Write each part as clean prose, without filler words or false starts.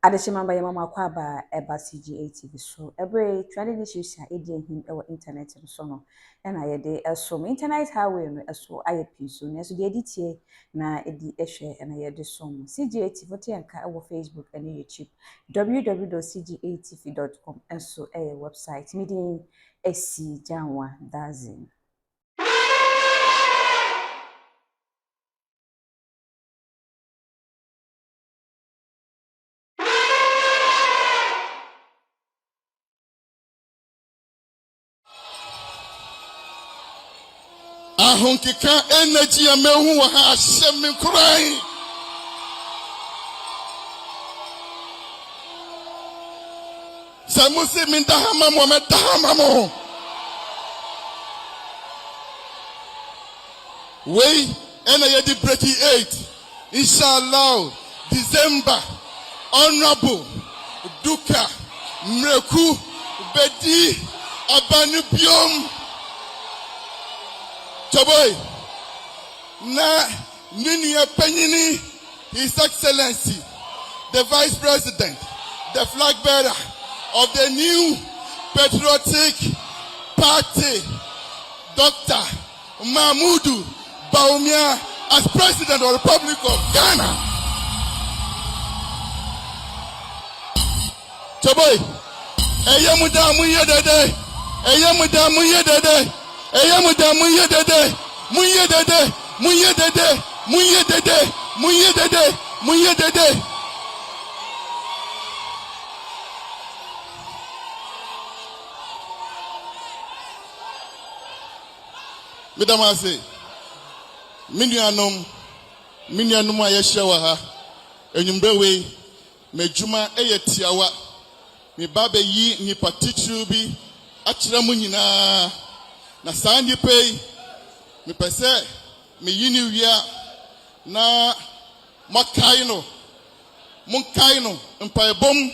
Adeshimamba Yamama Kwaba Eba GHTV so every trending issues are him our internet and so no and I de so internet highway no so IAP so neso de edit na edi ehwe and I de some GHTV vote anka our Facebook and YouTube www.cghtv.com and so a website meeting SC Janwa Dazin. Ahonkeka energy amehu wa ha ahyem kran Samusi mindahama mo medahama mo we ena yedi breaking 8 inshallah December honorable duka mreku bedi abanu biom Chaboy, na Ninia Penini, His Excellency, the Vice President, the flag bearer of the new patriotic party, Dr. Mahmoud Bawumia, as President of the Republic of Ghana. Chaboy, Eyamuda Muyedede, Eyamuda Muyedede. Eyamuda muyedede Midamase Minuanum ayehye wa ha enyumbewe mejuma eyetiawa me baba yi nipa titru bi akyerɛ mu nyinaa na sandi pay me pese me yini wia na makai no mpaebom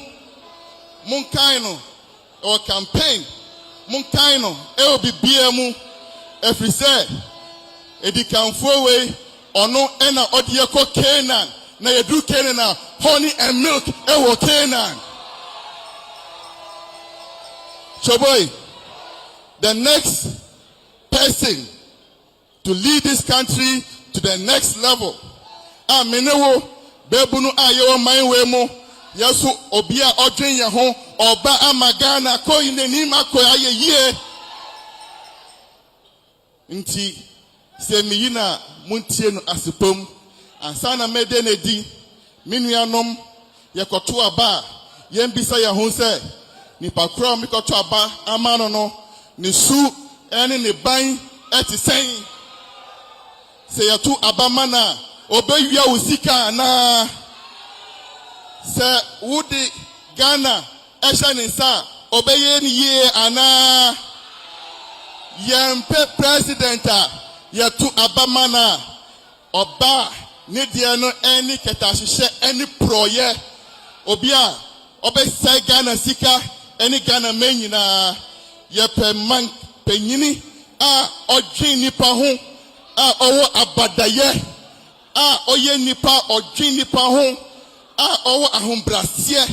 monkai no o campaign monkai no e obibia mu efrise edikanfo we ono ena odie ko Canaan na yedu Canaan honey and milk e wo Canaan Choboy the next person to lead this country to the next level. Amenewo bebunu ayo mainwe mo yasu obia odwen ye ho oba amagana ko ineni mako ayeye nti se miyina muntie no asipom ansana mede na di minuanom yekoto aba yembisa ye ho se nipa kro mi koto aba amano no ni su ene ne ban eti sen se yatu abamana obewia usika na se wudi Ghana esha ne sa obeye ni ye ana yempe president yatu abamana oba ne die no eni ketahye eni proye obia obe sai Ghana sika eni Ghana menyina yepe man penyini a odwin nipa ho a owo abadaye a oye nipa odwin nipa ho a owo ahombrase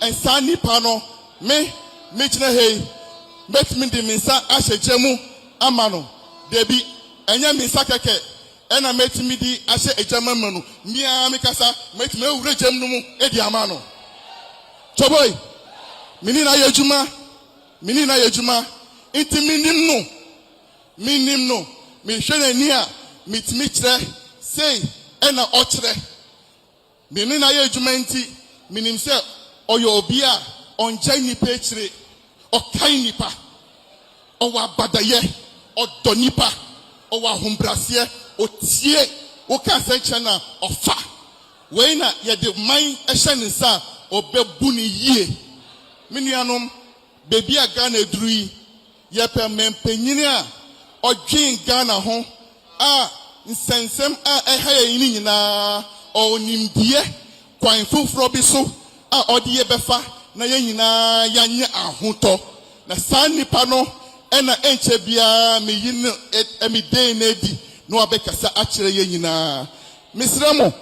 ensa nipa no me kina hei metimi di minsa ahyejemu amano debi enya minsa keke ena metimi di ahye ejama manu mia mikasa metimi ewure jem no mu edi amano Choboy mini na yejuma inti minim no mi hwene ni a mitimi kire sei ena okire mini na ye adwuma nti minim se oyo obi a onjai nipa ekire okai nipa owa badaye odo nipa owa hombrase otie oka senche na ofa we na ye de man ehye ne nsa obebu ni yie minuanom bebi a Ghana eduru yepe mempenyini a odwin Ghana ho a nsensem a ehaye ni nyina onimdie kwan fufuro bi so a odiye befa na ye nyina yanye ahoto na san nipa no ena enche bia me yin emiden na edi no abekasa akire ye nyina misremo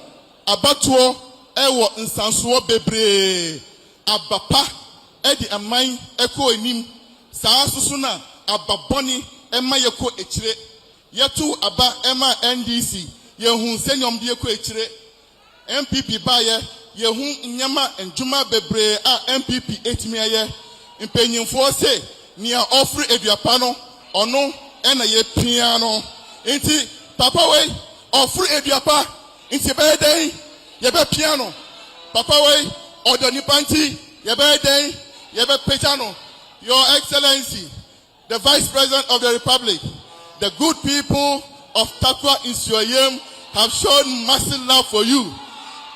abatuo ewo nsanso bebre abapa edi aman eko enim saa susu na ababoni ema yeko echire yetu aba ema NDC yehu senyom de eko echire NPP baye yehu nyama njuma bebre a NPP etimi aye mpenyimfo se nia offer eduapa no ono ena ye pia no enti papa we offer eduapa enti be den ye be pia no papa we odoni panti ye be den ye be pia no. Your Excellency, the Vice President of the Republic, the good people of Takwa Insuayem have shown massive love for you.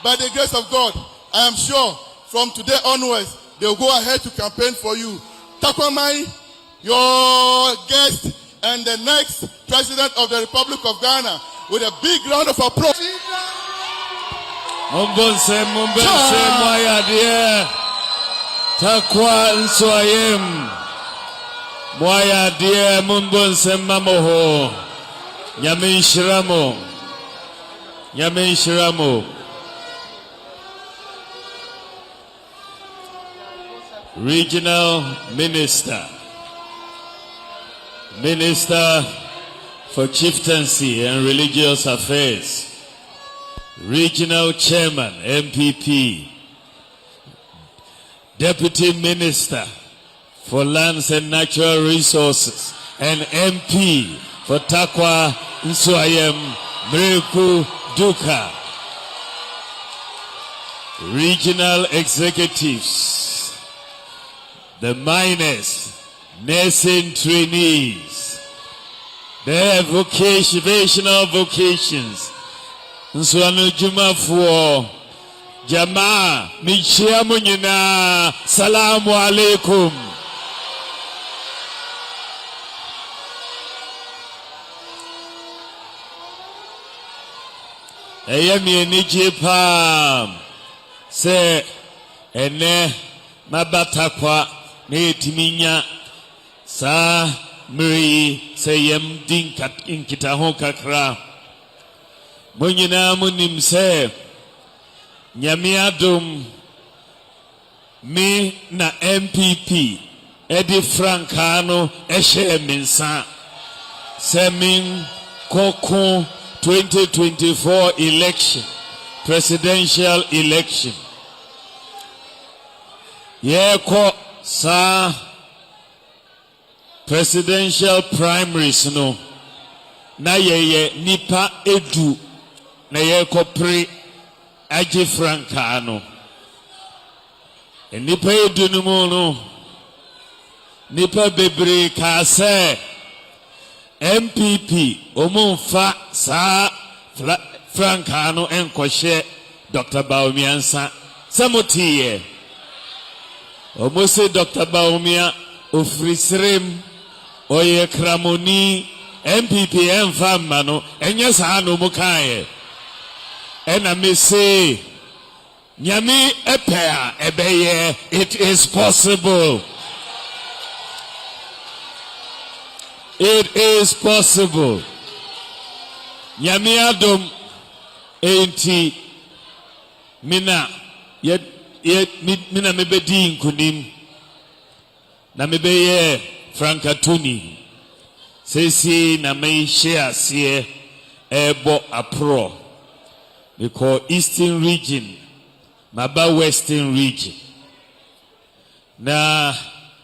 By the grace of God, I am sure from today onwards, they will go ahead to campaign for you. Takwa Mai, your guest and the next President of the Republic of Ghana, with a big round of applause. Mumbonse, Mwaya dear. Takwa Insuayem. Mwaya dear Mumbonse Mamoho. Nyamin Shiramo. Nyamin Shiramo. Regional Minister. Minister for Chieftaincy and Religious Affairs. Regional Chairman, NPP. Deputy Minister for Lands and Natural Resources and MP for Takwa Insuayem Mreku Duka. Regional Executives, the miners, nursing trainees, the vocational vocations, Nsuanu Juma for Jamaa Michia Munyina, Salamu Alaikum. Eyemi Niji Pam se ene mabatakwa ne timinya sa mri se yem din kat inkita ho kakra munyina munim se nyame adom me na NPP edi frankano ehye minsa se min koko 2024 election, presidential election. Yeko sa presidential primaries no na yeye nipa edu na yeko pre aji frankano. Nipa edu no nipa bebre ka se NPP omunfa sa frankano enkoshe Dr. Bawumia nsa samotiye omose Dr. Bawumia ofrisrem oye kramoni NPP enfa mano enye sa no mukaye ena mese nyame epea ebeye. It is possible. It is possible. Nyame adom enti mina mina mebedi nkunim na mebeye frankatuni sesi na me share se ebo apro because Eastern region maba Western region na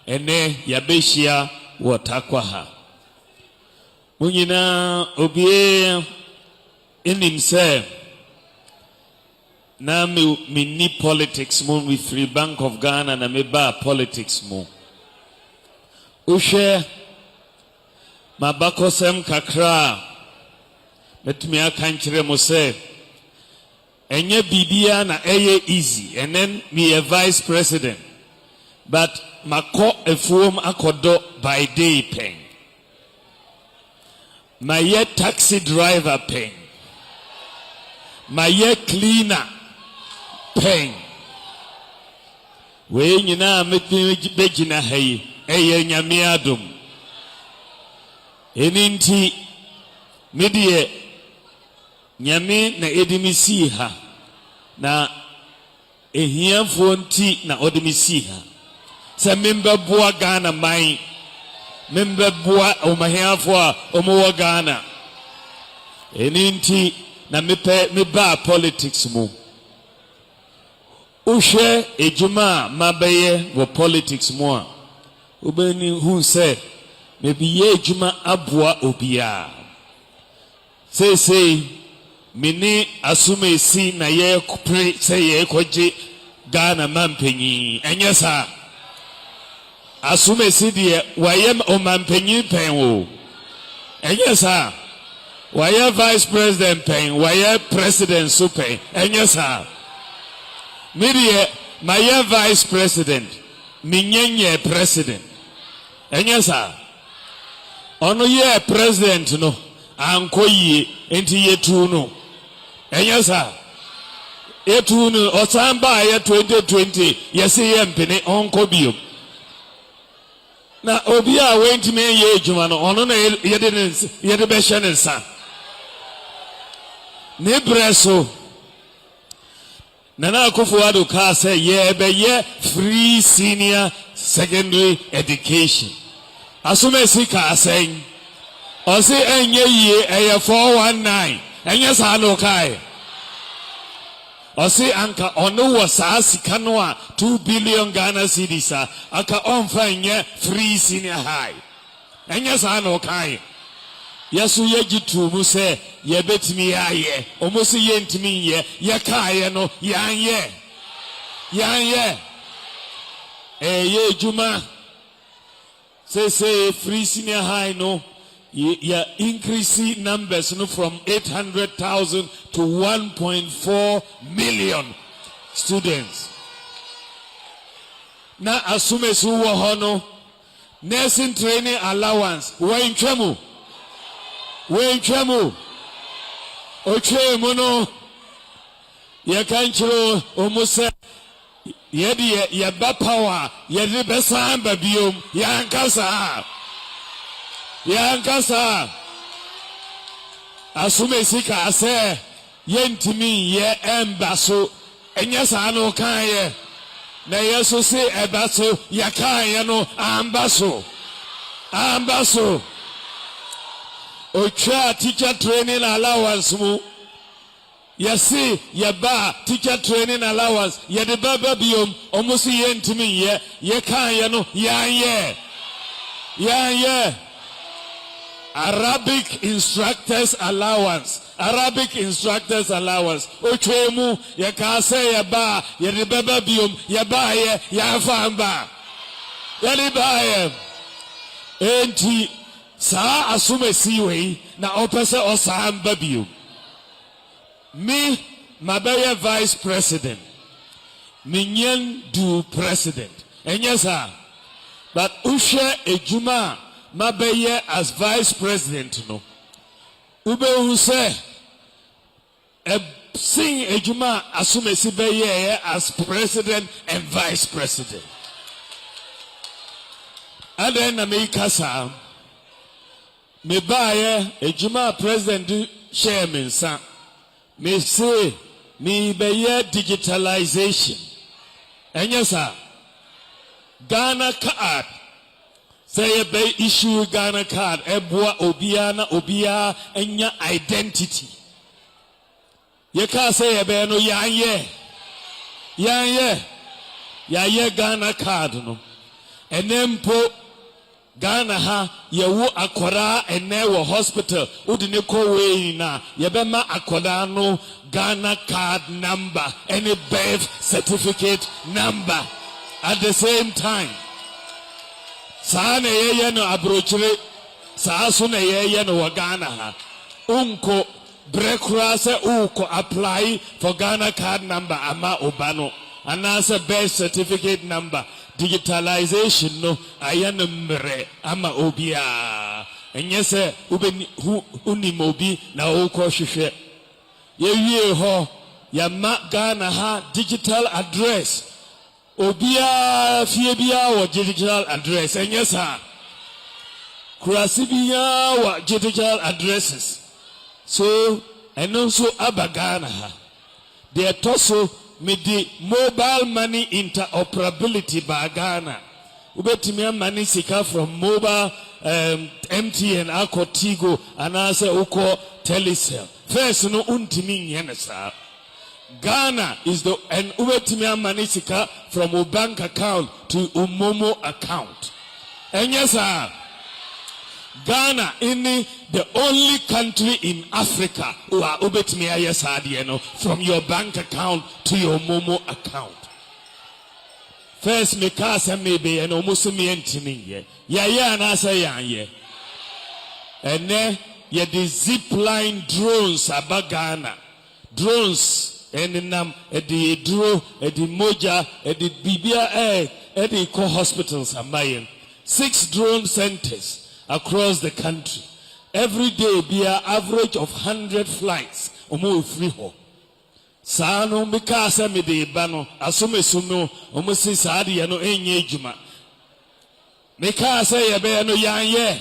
ene yabeshia watakwa ha munyina obie enim se na me ni politics mo with Free Bank of Ghana na me ba politics mo uhwe mabakosem kakra metumi akankire mo se enye bibia na eye easy and then me a vice president but mako efuom akodo by day pen my ye taxi driver pen my ye cleaner pen we nyina metumi begina hayi eye nyame adom eninti medie nyame na edimisi ha na ehiamfo nti na odemisi ha se membeboa Ghana man membeboa omahiafo a omowo Ghana eni nti na meba politics mu uhwe ejuma mabeye wo politics mu a obeni hu se mebiye ejuma aboa obia say mini asumesi na ye kupre say ye koje Ghana mampenyi enyesa asumesi de waye o mampenyi pen wo enyesa waye vice president pen waye president so pen enyesa media my vice president minyenye president enyesa ono ye president no ankoyi enti yetu no enyesa etu no osamba ye 2020 yesi ye mpene onko biom na obi a wenti me ye ejuma no ono na yede be hye ne nsa ne breso Nana Akufo-Addo ka say ye be ye free senior secondary education asumesi ka say o say enye ye eye 419 enye sa no kai o say anka ono wo sa sika no a 2 billion Ghana cedis aka onfa enye free senior high enye sa no kai Yesu yejitu mu se ye betimi aye omosi ye ntimi ye ye kaaye no yanye ye juma say free senior high no ya increase numbers no from 800,000 to 1.4 million students na asume su wo hono nursing training allowance wo ntwemu Wenchemu ochemu no ye kanchiro omuse yedi ye ba power yedi besamba biom yankasa asume sika ase yentimi ye embaso enyesa no kan ye na yeso se ebaso yakan ye no ambaso Ocha teacher training allowance mu yesi yeba teacher training allowance yede baba biom omusi yentimi ye kan ye no yanye Arabic instructors allowance ochemu ye ka say yeba yede baba biom yeba ye yafamba yede ba ye enti Sa asumesi we na opese osamba biom me mabeye vice president minyen du president enyesa but ushe ejuma mabeye as vice president no ube use sing ejuma asumesi beye as president and vice president and then na me kasa me baye ejuma president chairman sa me say me beye digitalization enyesa Ghana card say be issue Ghana card eboa obia enya identity ye ka say be no yanye Ghana card no enempo Ghana ha yewu akora ene wo hospital udine ko we na yebema akora no Ghana card number any birth certificate number at the same time sa na ye no abrochire sa so na ye no Ghana ha unko brekura se uko apply for Ghana card number ama obano anasa birth certificate number digitalization no ayanumre ama obia enyese ubeni unimobi na uko hwehwe ye wie ho ya ma Ghana ha digital address obia fie bia wo digital address enyesa kurasi bia wo digital addresses so eno so aba Ghana ha de toso midi mobile money interoperability ba Ghana. Ubetimi money sika from mobile MTN ako Tigo anase uko Telecel. First no untimi yenesa. Ghana is the and ubetimi money sika from a bank account to Umomo account. And yes, sir. Ghana is the only country in Africa who are from your bank account to your Momo account. First, me kasa maybe and almost me entering yeah, and I say yeah. And then yeah, the zip line drones about Ghana. Drones and the Dro, the Moja, the Bibia, the eco hospitals are buying 6 drone centers across the country. Every day be an average of 100 flights. Omo free ho. Sano mikasa me de bano asume sumo omo si saadi ya no enye juma. Mikasa ya be no yanye.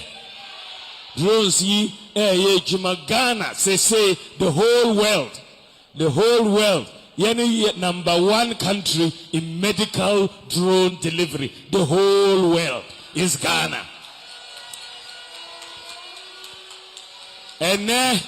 Drones yi ye juma. Ghana say the whole world. Yani #1 country in medical drone delivery. The whole world is Ghana. And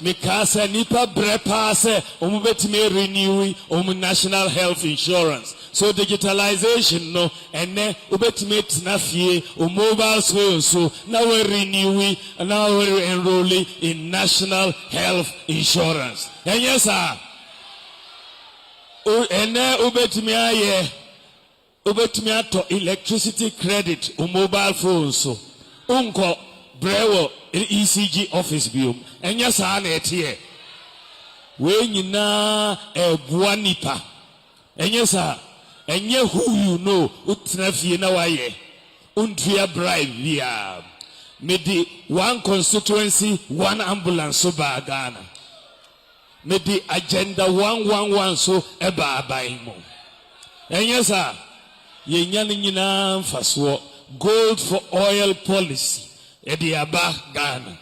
Mikasa nipa brepase omubetime renew national health insurance. So digitalization no and ubetime tinafie mobile so now we renew now we enroll in national health insurance. And yes sir. And ubetime aye ubetime ato electricity credit mobile phone so unko brewo ECG office biom enya saa na etie we nyina ebua nipa enya saa enye who you know utena fie na waye untua bribe bia medi one constituency one ambulance so ba Ghana medi agenda 111 so eba abai mo enya saa yenya nyina mfaso gold for oil policy Ediaba Ghana.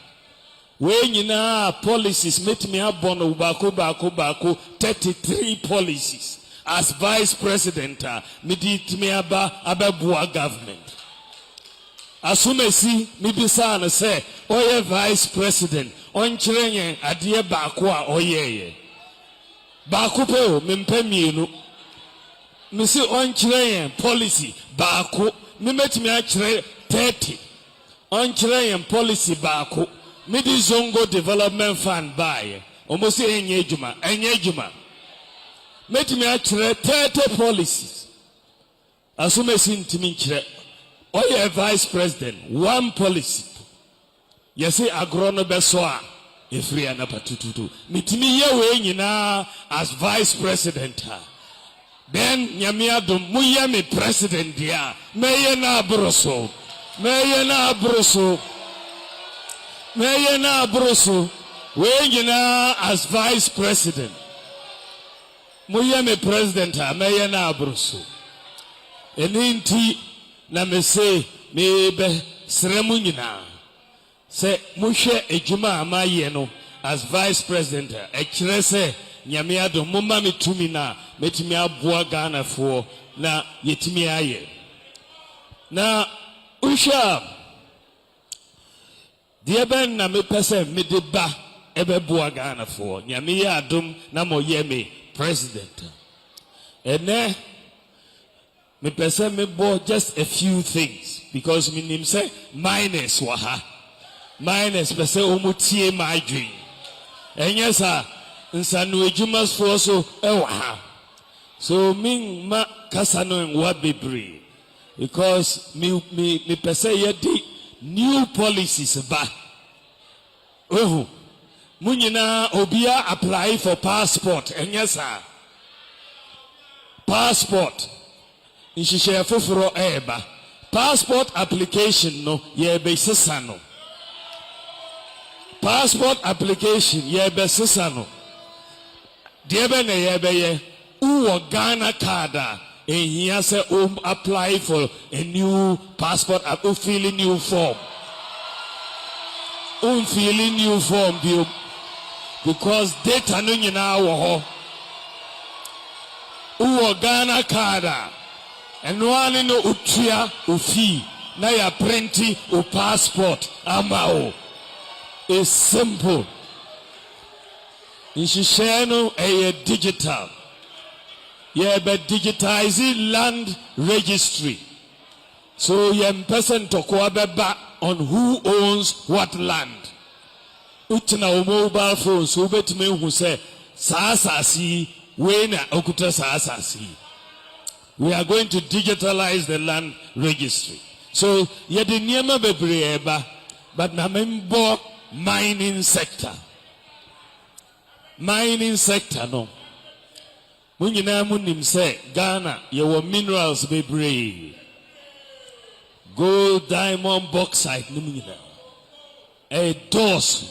We nyina policies met me abono bako 33 policies as vice president medit me ababua government. Asumesi mibisa na say oye vice president onchrenye adie bako a oyeye. Bako pe o mempe mienu. Misi onchrenye policy bako mimet me achre 30. Onchreyen policy baako midi zongo development fund baye almost enye juma metimi achre 30 policies asumesi ntimi nchre oye vice president one policy yesi agrono beso a efri anapatututu mitimi ye we nyina as vice president then nyamiadum muye me president dia meye na abroso Meye na abroso we nyina as vice president muye me president meye na abroso eninti na me say me be sremu nyina se muhwe ejuma amaye no as vice president e kire se nyame adom mumma metumi na metimi aboa Ghana fo na yetimi aye na Usha deɛ bɛn na mepɛ sɛ mede ba ɛbɛboa Ghana for nyame yɛ adom na mo yɛ me president ɛnɛ mepɛ sɛ mebɔ just a few things because minim sɛ minus wɔ ha minus pɛ sɛ ɔmo tie ma adwen ɛnyɛ sa nsano adwumafoɔ so ɛwɔ ha so min ma kasa no nwa bebree because me pese yedi new policies ba munyina obia apply for passport enyesa passport nhihye foforo eba passport application no ye be sesa no passport application ye be sesa no de be na ye be ye uwo Ghana card and he has to apply for a new passport, fill a new form. Fill a new form because data no nyina wo ho. Uwo Ghana card. And one no utia ufi. Na ya printi u passport amao. It's simple. Nshisheno a digital. Yeah, but digitizing land registry. So yem person to beba on who owns what land. Utina mobile phone so bet me who say saasasi wena okuta saasasi. We are going to digitalize the land registry. So yedi niema bebre eba, but na membo mining sector. Mining sector no. Munyina munim say Ghana yewo minerals bebre. Gold, diamond, bauxite no munyina. A dose.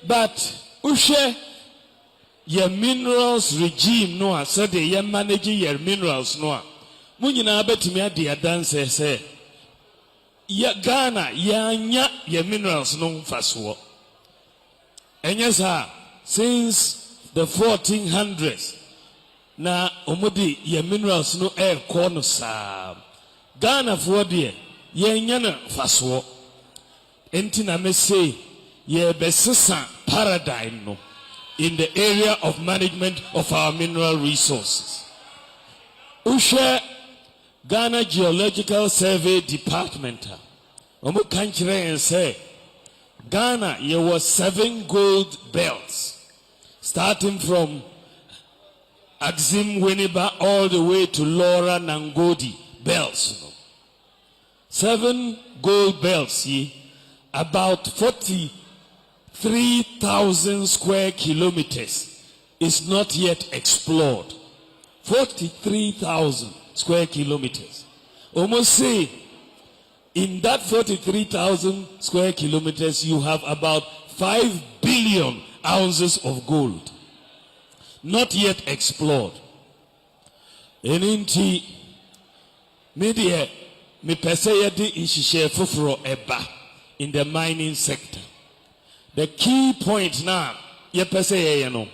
But ushe your minerals regime no so they ye managing your minerals no. Munyina betimi ade adanse say ya Ghana ya nya your minerals no faso. Enyesa since the 1400s na omodi your minerals no air corner sa Ghana for there ye nya na faso. Enti na me say ye besisa paradigm no in the area of management of our mineral resources. Ushe Ghana Geological Survey Department. Omo kanchire and say Ghana there was 7 gold belts starting from Axim Winneba all the way to Laura Nangodi belts. 7 gold belts about 43,000 square kilometers is not yet explored. 43,000 square kilometers. Almost say in that 43,000 square kilometers you have about 5 billion ounces of gold not yet explored. Eninti media me pese yedi inshishe fufuro eba in the mining sector. The key point now, ye pese ye no,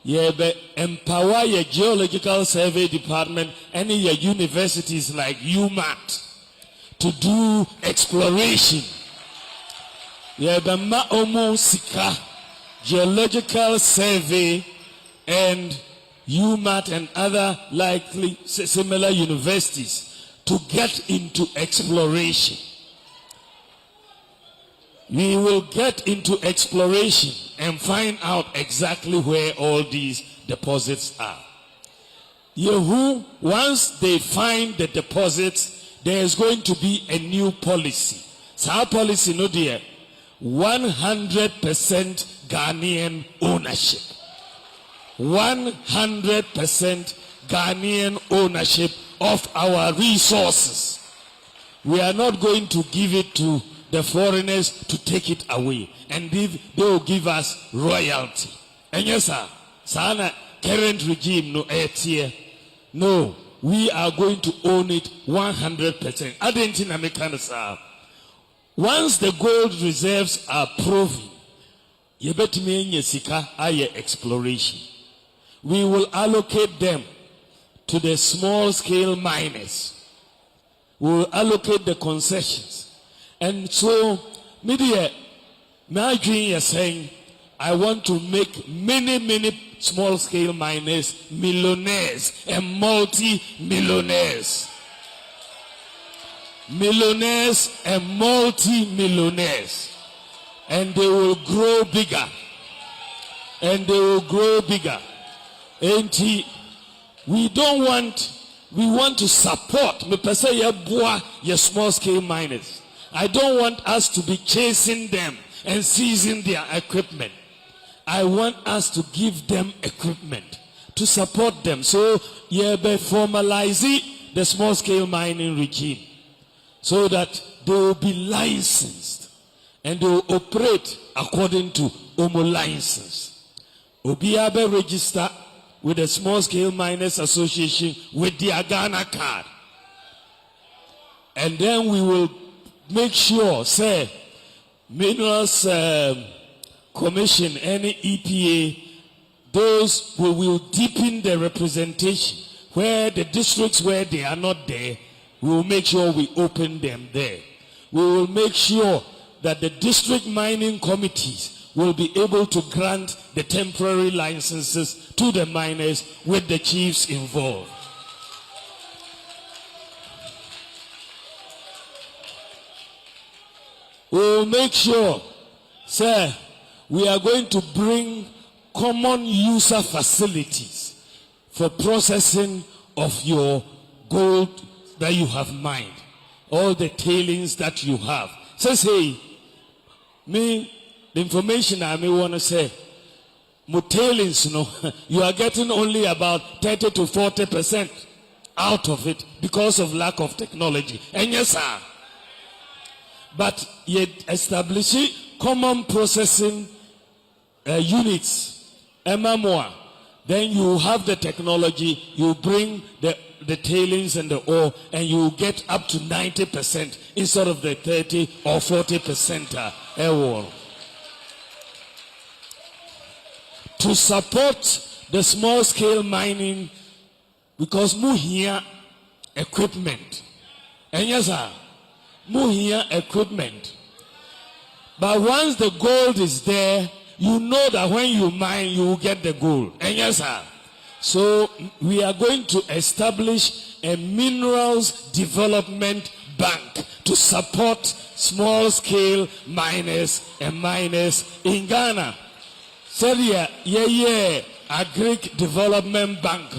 ye be empower your geological survey department and your universities like UMAT to do exploration. Ye be ma omo sika geological survey and UMAT and other likely similar universities to get into exploration. We will get into exploration and find out exactly where all these deposits are. Yehu, once they find the deposits, there is going to be a new policy. So our policy, no dear, 100% Ghanaian ownership. 100% Ghanaian ownership of our resources. We are not going to give it to the foreigners to take it away, and they will give us royalty. And yes, sir, sana current regime no here. No, we are going to own it 100%. Adentina mekanasa. Once the gold reserves are proven, yebetime nyesika aye exploration. We will allocate them to the small scale miners. We will allocate the concessions. And so, media, my dream is saying, I want to make many small scale miners millionaires and multi-millionaires. Millionaires and multi-millionaires. And they will grow bigger. And they will grow bigger. And we want to support me per se your small scale miners. I don't want us to be chasing them and seizing their equipment. I want us to give them equipment to support them. So, yeah, be formalizing the small scale mining regime so that they will be licensed and they will operate according to OMO license. Obiabe register with the Small Scale Miners Association with the Ghana card. And then we will make sure, say, Minerals Commission, any EPA, those who will deepen the representation. Where the districts where they are not there, we will make sure we open them there. We will make sure that the district mining committees will be able to grant the temporary licenses to the miners with the chiefs involved. We will make sure, sir, we are going to bring common user facilities for processing of your gold that you have mined, all the tailings that you have. So say, me, the information I may want to say, more tailings, you are getting only about 30 to 40% out of it because of lack of technology. And yes, sir. But yet establishing common processing units, MMOA, then you have the technology, you bring the tailings and the ore, and you get up to 90% instead of the 30 or 40% air wall. To support the small scale mining, because muhia equipment. And yes, sir, muhia equipment. But once the gold is there, you know that when you mine, you will get the gold. And yes, sir. So we are going to establish a minerals development bank to support small-scale miners and miners in Ghana. So yeah, agric development bank,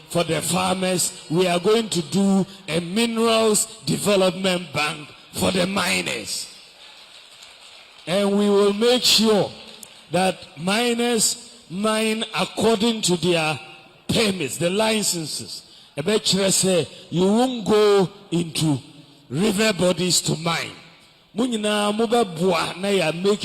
for the farmers. We are going to do a minerals development bank for the miners. And we will make sure that miners mine according to their permits, the licenses. You won't go into river bodies to mine. Making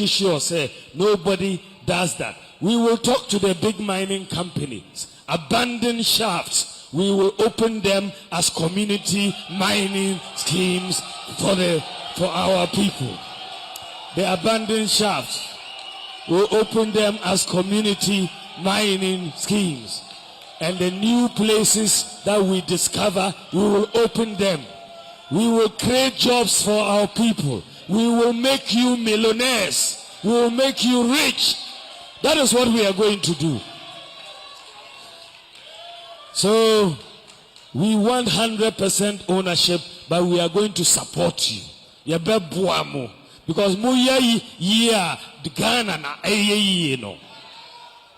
sure say nobody does that. We will talk to the big mining companies. Abandoned shafts, we will open them as community mining schemes for our people. The abandoned shafts, we'll open them as community mining schemes. And the new places that we discover, we will open them. We will create jobs for our people. We will make you millionaires. We will make you rich. That is what we are going to do. So, we want 100% ownership, but we are going to support you. Because muye yeah Ghana na ayeye no.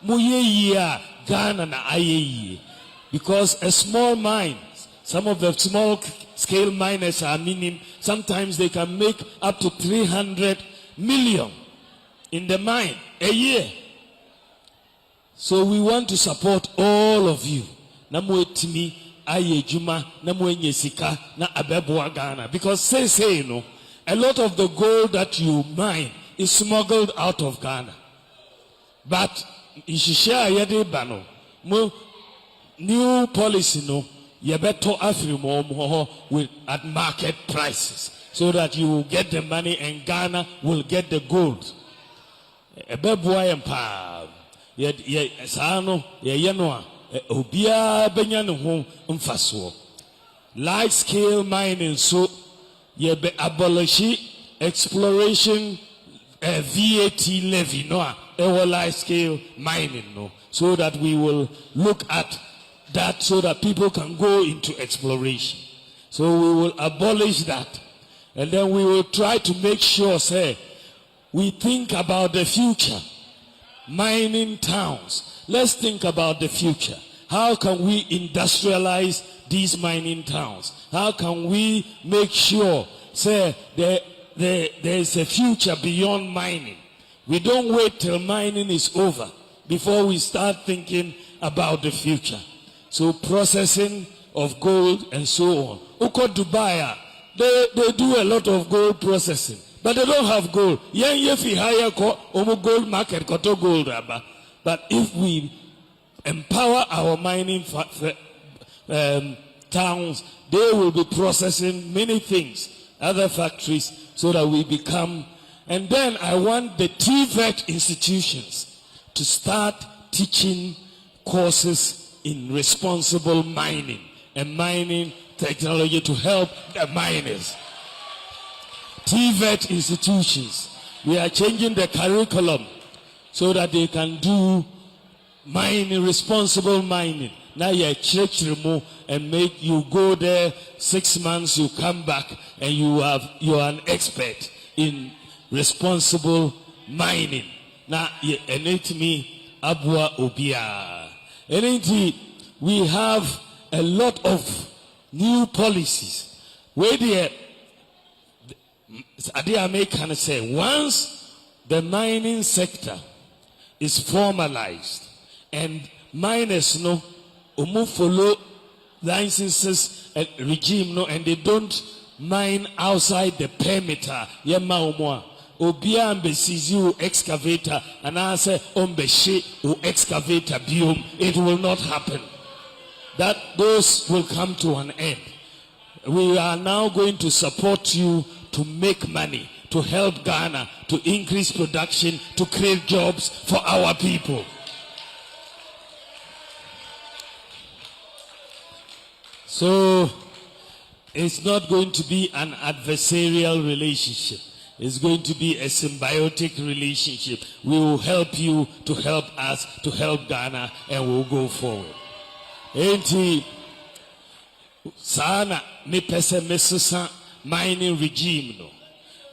Muye yeah Ghana na ayeye. Because a small mine, some of the small scale miners are meaning sometimes they can make up to 300 million in the mine a year. So we want to support all of you. Namuetimi aye juma namuenye sika na abeboa Ghana. Because say no. A lot of the gold that you mine is smuggled out of Ghana. But new policy no yebeto afrimo with at market prices so that you will get the money and Ghana will get the gold. Ebeboa empa ye sano ye yenoa obia benya ne ho mfaso. Large scale mining so ye be abolish exploration VAT levy no large scale mining no, so that we will look at that so that people can go into exploration. So we will abolish that, and then we will try to make sure say we think about the future. Mining towns, let's think about the future. How can we industrialize these mining towns? How can we make sure, say, there is a future beyond mining? We don't wait till mining is over before we start thinking about the future. So processing of gold and so on. Uko Dubai, they do a lot of gold processing, but they don't have gold. If hire gold market, gold. But if we empower our mining towns, they will be processing many things, other factories, so that we become. And then I want the TVET institutions to start teaching courses in responsible mining and mining technology to help the miners. TVET institutions, we are changing the curriculum so that they can do mining, responsible mining. Now you church remove and make you go there 6 months, you come back and you are an expert in responsible mining. Now and it me abwa obia. And we have a lot of new policies where the Americans say once the mining sector is formalized and miners no follow licenses and regime no, and they don't mine outside the perimeter. Obia mbesizi u excavator and I say ombeshi u excavator biome. It will not happen. That those will come to an end. We are now going to support you to make money, to help Ghana, to increase production, to create jobs for our people. So it's not going to be an adversarial relationship. It's going to be a symbiotic relationship. We will help you to help us, to help Ghana, and we'll go forward. Enti sana me pese mesusa mining regime no.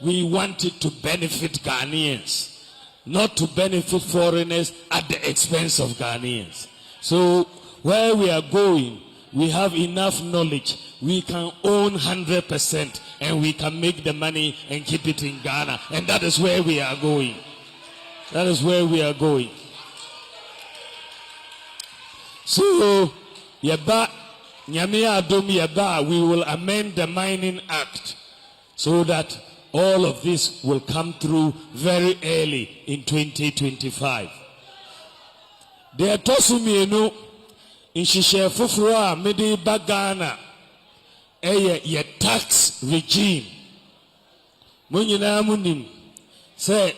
We want it to benefit Ghanaians, not to benefit foreigners at the expense of Ghanaians. So where we are going, we have enough knowledge. We can own 100% and we can make the money and keep it in Ghana. And that is where we are going. That is where we are going. So, yaba, nyamia adom yaba, we will amend the Mining Act so that all of this will come through very early in 2025. There tosumienu in Shisha Fufura Medi Bagana ye tax regime. Munyina munim say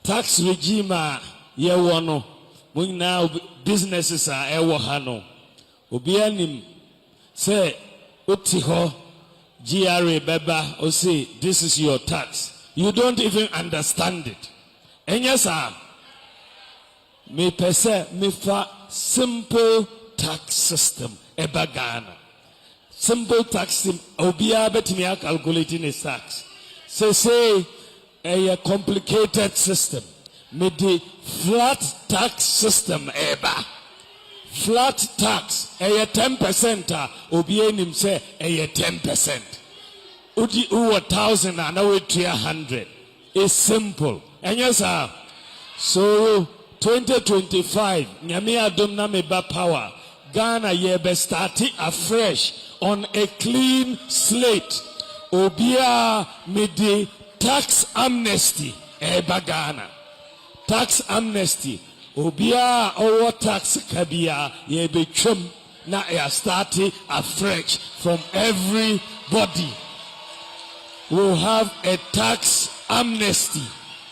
tax regime ye wano. Munyina businesses are ewahano. Obianim say utiho GRA beba or say this is your tax. You don't even understand it. And yes, me pese me fa simple tax system eba Ghana. Simple tax system obia betimi calculating a tax. Say a complicated system. Me the flat tax system eba. Flat tax a 10% obia nim say a 10%. Udi 1,000 and now 100. It's simple. And yes, so 2025, Nyame adom na meba power. Ghana yebe starting afresh on a clean slate. Obia midi tax amnesty eba Ghana. Tax amnesty. Obia owo tax kabia yebe chum na ya starting afresh from everybody. We'll have a tax amnesty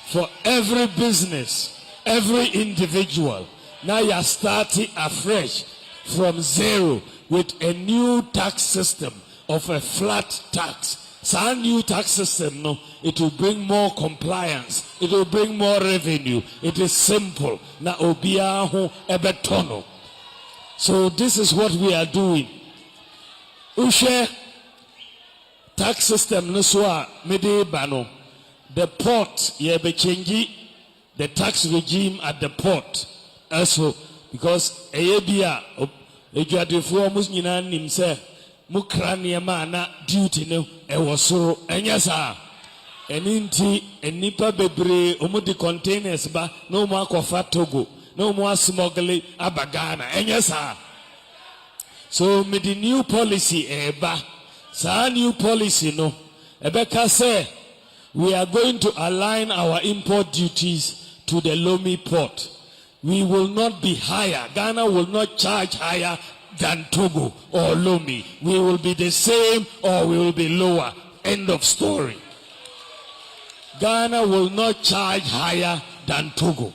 for every business. Every individual. Now you are starting afresh from zero with a new tax system of a flat tax. So a new tax system, no, it will bring more compliance. It will bring more revenue. It is simple. Na obiaho ebetono. So this is what we are doing. Ushe tax system no so mede bano. The port yebe changi. The tax regime at the port also because ayebia ejuadefo omus nyina nim se mukra niema na duty no ewosoro enyasa eninti enipa bebre omudi containers ba no mo akofa Togo no mo smuggle abagana enyasa. So with the new policy eba sa new policy no ebeka say we are going to align our import duties to the Lomé port. We will not be higher. Ghana will not charge higher than Togo or Lomé. We will be the same or we will be lower. End of story. Ghana will not charge higher than Togo.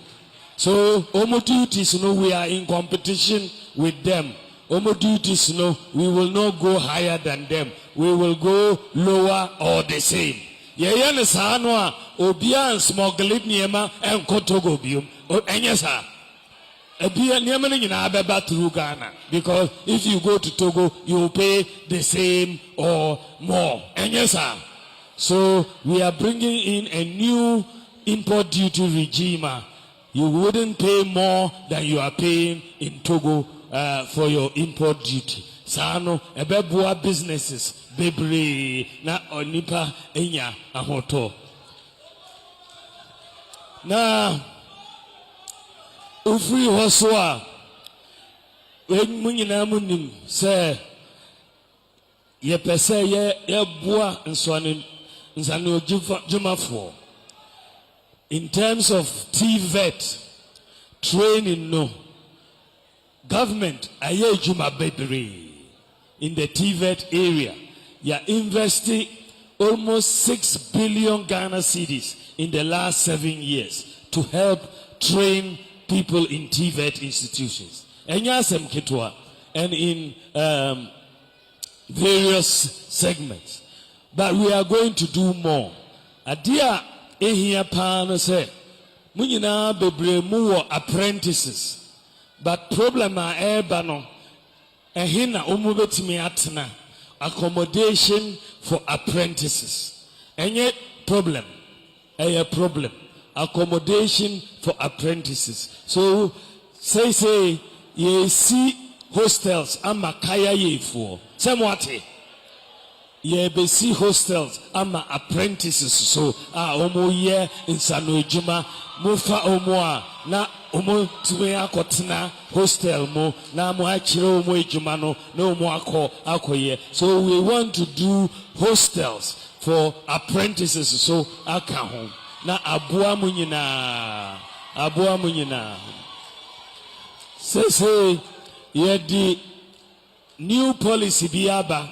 So omo duties, we are in competition with them. Omo duties, we will not go higher than them. We will go lower or the same. Yeye ne saa no a obia smuggle niema enkotogo biom. Enye saa. Ebia niema ne nyina abeba through Ghana, because if you go to Togo you will pay the same or more. Enye saa. So we are bringing in a new import duty regime. You wouldn't pay more than you are paying in Togo for your import duty. Sano ebebua businesses bebre na onipa enya ahoto. Na ufri hoswa munyina munim se ye pese ye bua nsano jumafo. In terms of TVET training, no. Government aye juma bebre in the TVET area. You are investing almost 6 billion Ghana cedis in the last 7 years to help train people in TVET institutions. And in various segments. But we are going to do more. Adia ehia pan say munyina bebre mu wo apprentices. But problem a eba no ehina omu betimi atena accommodation for apprentices. Enye problem. Problem. Accommodation for apprentices. So say ye see hostels amakaya ye for. Semwate. Ye be see hostels ama apprentices so omo ye insano ejuma mufa omo na omo tume akotena hostel mo na mo akire omo ejuma no na omo akoye. So we want to do hostels for apprentices so aka ho na aboa munyina say ye di new policy biaba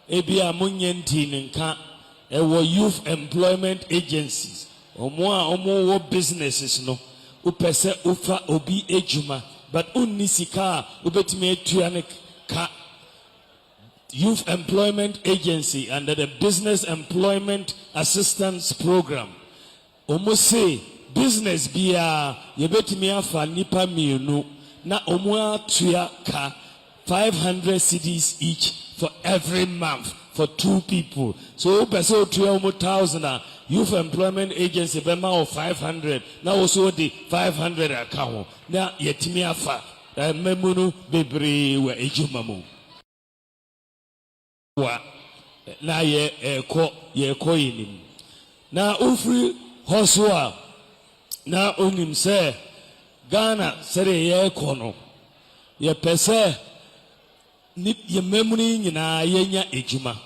ebia munyenti nka ewo youth employment agencies omo wo businesses no upese ufa obi ejuma but unisika ubetime etuane ka youth employment agency under the business employment assistance program omo say business bia yebetime afa nipa mienu na omo atua ka 500 cedis each for every month for 2 people. So person 1,000 youth employment agency bema of 500. Now also the 500 account. Now yetimi afa memunu bebre we ejumamu. Wa na ye ko yinim. Na ufri hoswa na onim se Ghana sere ye kono. Ye pese ye memory nyina yenya ejuma.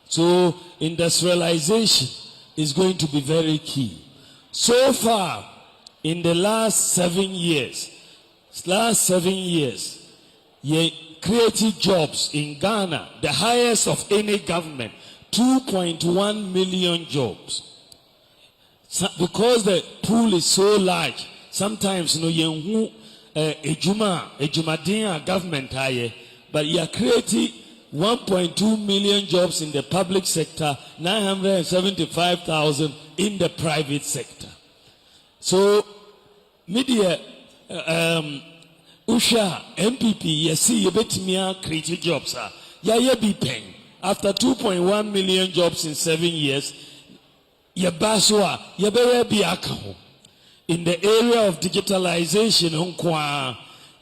So industrialization is going to be very key. So far in the last 7 years ye created jobs in Ghana, the highest of any government, 2.1 million jobs. So, because the pool is so large, sometimes yenhu ejuma din government aye. But you are creating 1.2 million jobs in the public sector, 975,000 in the private sector. So, media, Usha, NPP, you see, you bet me creating jobs. You be paying. After 2.1 million jobs in 7 years, you baswa, you be account. In the area of digitalization,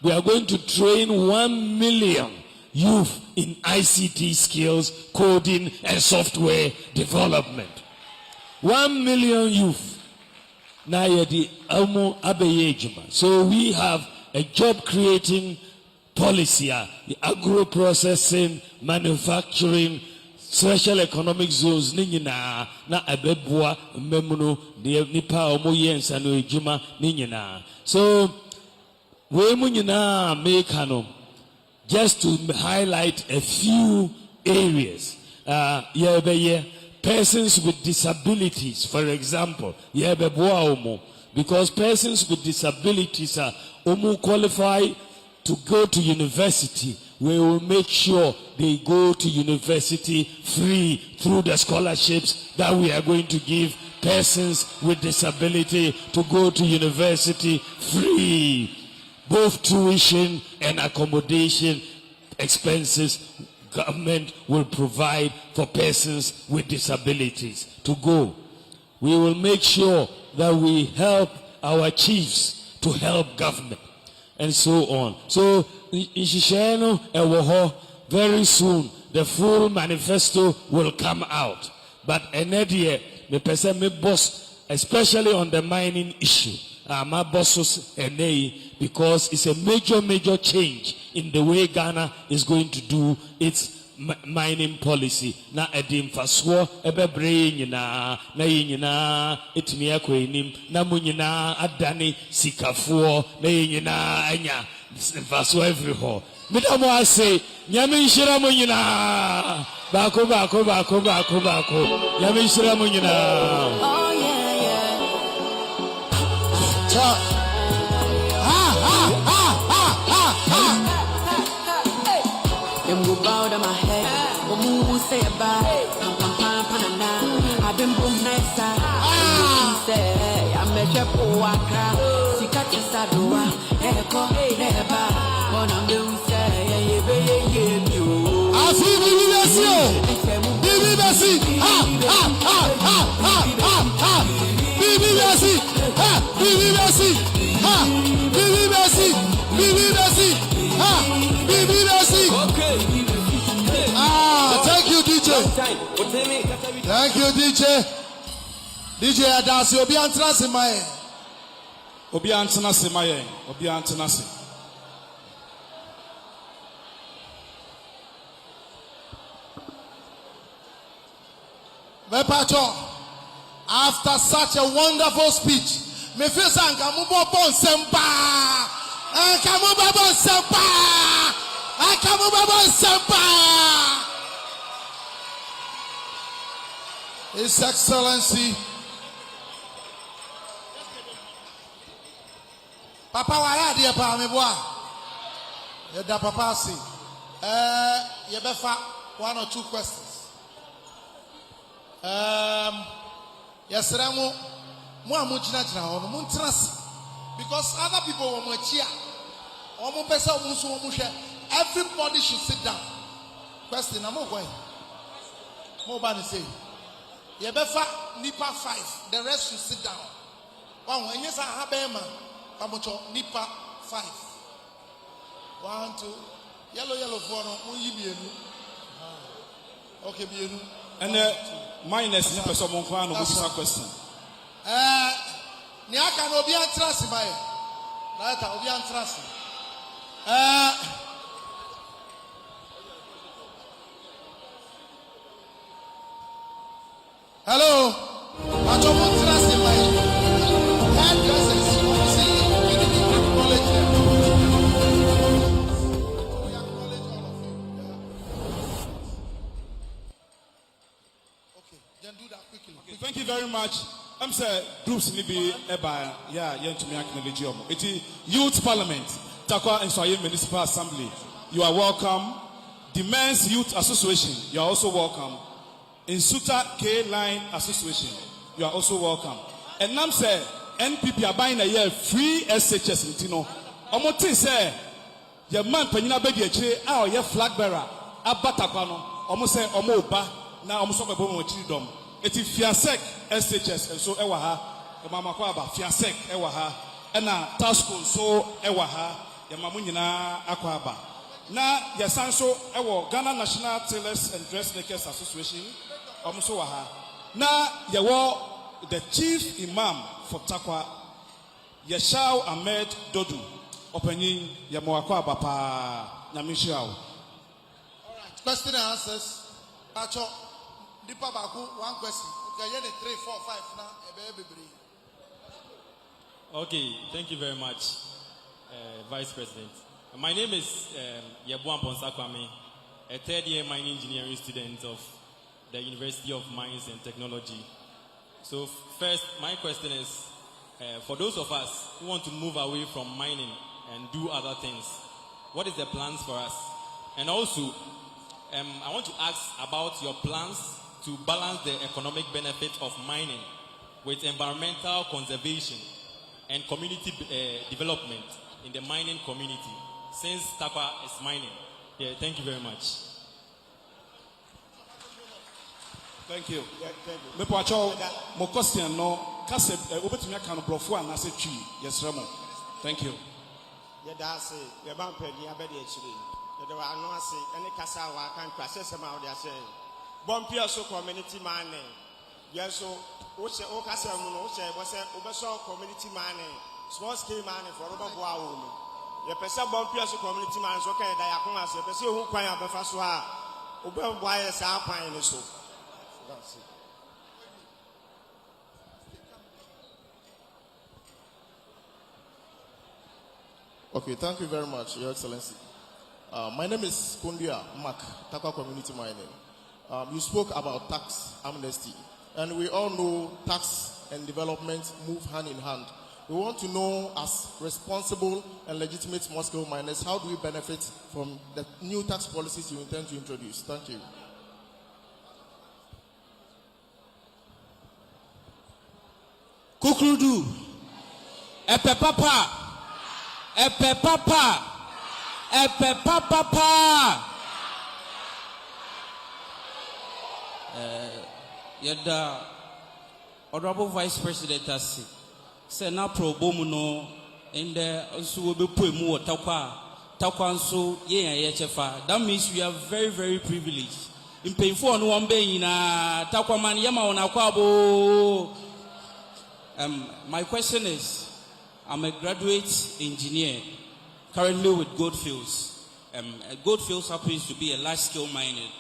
we are going to train 1 million youth in ICT skills, coding, and software development. 1 million youth. So we have a job creating policy, the agro-processing, manufacturing, special economic zones, na abebua memuno, nipa omoyens and ejuma ninyina. So we munyina mekano, just to highlight a few areas. Persons with disabilities, for example, because persons with disabilities are almost qualified to go to university. We will make sure they go to university free through the scholarships that we are going to give persons with disability to go to university free. Both tuition and accommodation expenses government will provide for persons with disabilities to go. We will make sure that we help our chiefs to help government and so on. So, very soon the full manifesto will come out. But another, me boss, especially on the mining issue, my bosses because it's a major change in the way Ghana is going to do its mining policy. Na edim faswo ebe brain na yina etimi akwenim na munyina adane sikafuo na yina anya faswo everywhere. Midamo ase nyame nshira munyina bako nyame nshira munyina. Oh yeah. Them go bow down my head, move say bye. I've been boom nice say I'm a chap waka. Sikati sadua, eko neba. On a new say, you. I see BBC. Thank you, DJ. Thank you, DJ. DJ Adasi, Obi Antanasi Maye. Obi Antanasi Maye. Obi Antanasi. Mepacho, after such a wonderful speech, me feel like I'm bon sempa. His Excellency Papa waya dear pa me boa. Yeda papa say you befa 1 or 2 questions. Yes, Ramo, because other people were much here. Everybody should sit down. Question number 1. Mobile say, Yebefa Nipa 5. The rest should sit down. Wow, and yes, I have Pamocho Nipa 5. 1, 2. Yellow for okay, be and minus the person who can question. Niaka no be antrasi bae. Later obi antrasi. Hello. Acho mo antrasi bae. Hairdressers, see, we need to acknowledge them. We acknowledge all of you. Okay, then do that quickly. Okay, thank you very much. I'm saying groups need be eba to me acknowledge you. It is Youth Parliament, Takwa and Soye Municipal Assembly. You are welcome. The Men's Youth Association, you are also welcome. In Suta K-Line Association, you are also welcome. And I'm saying NPP are buying a year free SHS in Tino. Omotin say your man Penina Bedi our year flag bearer Abatakwano. Almost say Omoba now almost over Chidom. It is Fiasek SHS and so Ewaha, the Mama Kwaba, Fiasek Ewaha, and now Tasco so Ewaha, the Mamunina Akwaba. Now, Yasanso Ewa Ghana National Tailors and Dressmakers Association, also Waha. Now, Yawa, the Chief Imam for Takwa, Yashao Ahmed Dodu, opening Yamoakwa Bapa Namishiao. All right, question and answers. Pacho. One question. Okay, 3, 4, 5 now. Okay, thank you very much, Vice President. My name is Yebuan Ponsakwame, a third-year mining engineering student of the University of Mines and Technology. So first, my question is, for those of us who want to move away from mining and do other things, what is the plans for us? And also, I want to ask about your plans to balance the economic benefit of mining with environmental conservation and community development in the mining community, since Takwa is mining. Yeah, thank you very much. Thank you. Me pacho mo question no kase obetumi aka no brofo ana se twi yesremo. Thank you. Ye da se ye ban padi abede akire. Ye da wa no ase ene kasa wa kan kwa sese ma wo de ase. Bompia so community mining. Yes so o se o kasa mu no o se bo se obeso community mining. Small scale mining for obo bo awo no. Ye pese bompia so community mining so kan da ya kon ase pese o hu kwan abefa so a obo bo aye sa kwan ni so. That's it. Okay, thank you very much, Your Excellency. My name is Kundia Mak, Takwa Community Mining. You spoke about tax amnesty, and we all know tax and development move hand in hand. We want to know, as responsible and legitimate small-scale miners, how do we benefit from the new tax policies you intend to introduce? Thank you. Kukrudu, epe papa, epe papa, epe papa. Yada, Honorable Vice President Asi, say na pro bomu no, in the also be put more takwa so ye chefa. That means we are very, very privileged. In painful on one bay na takwa man yama on akwabo. My question is, I'm a graduate engineer, currently with Goldfields. Goldfields happens to be a large-scale miner.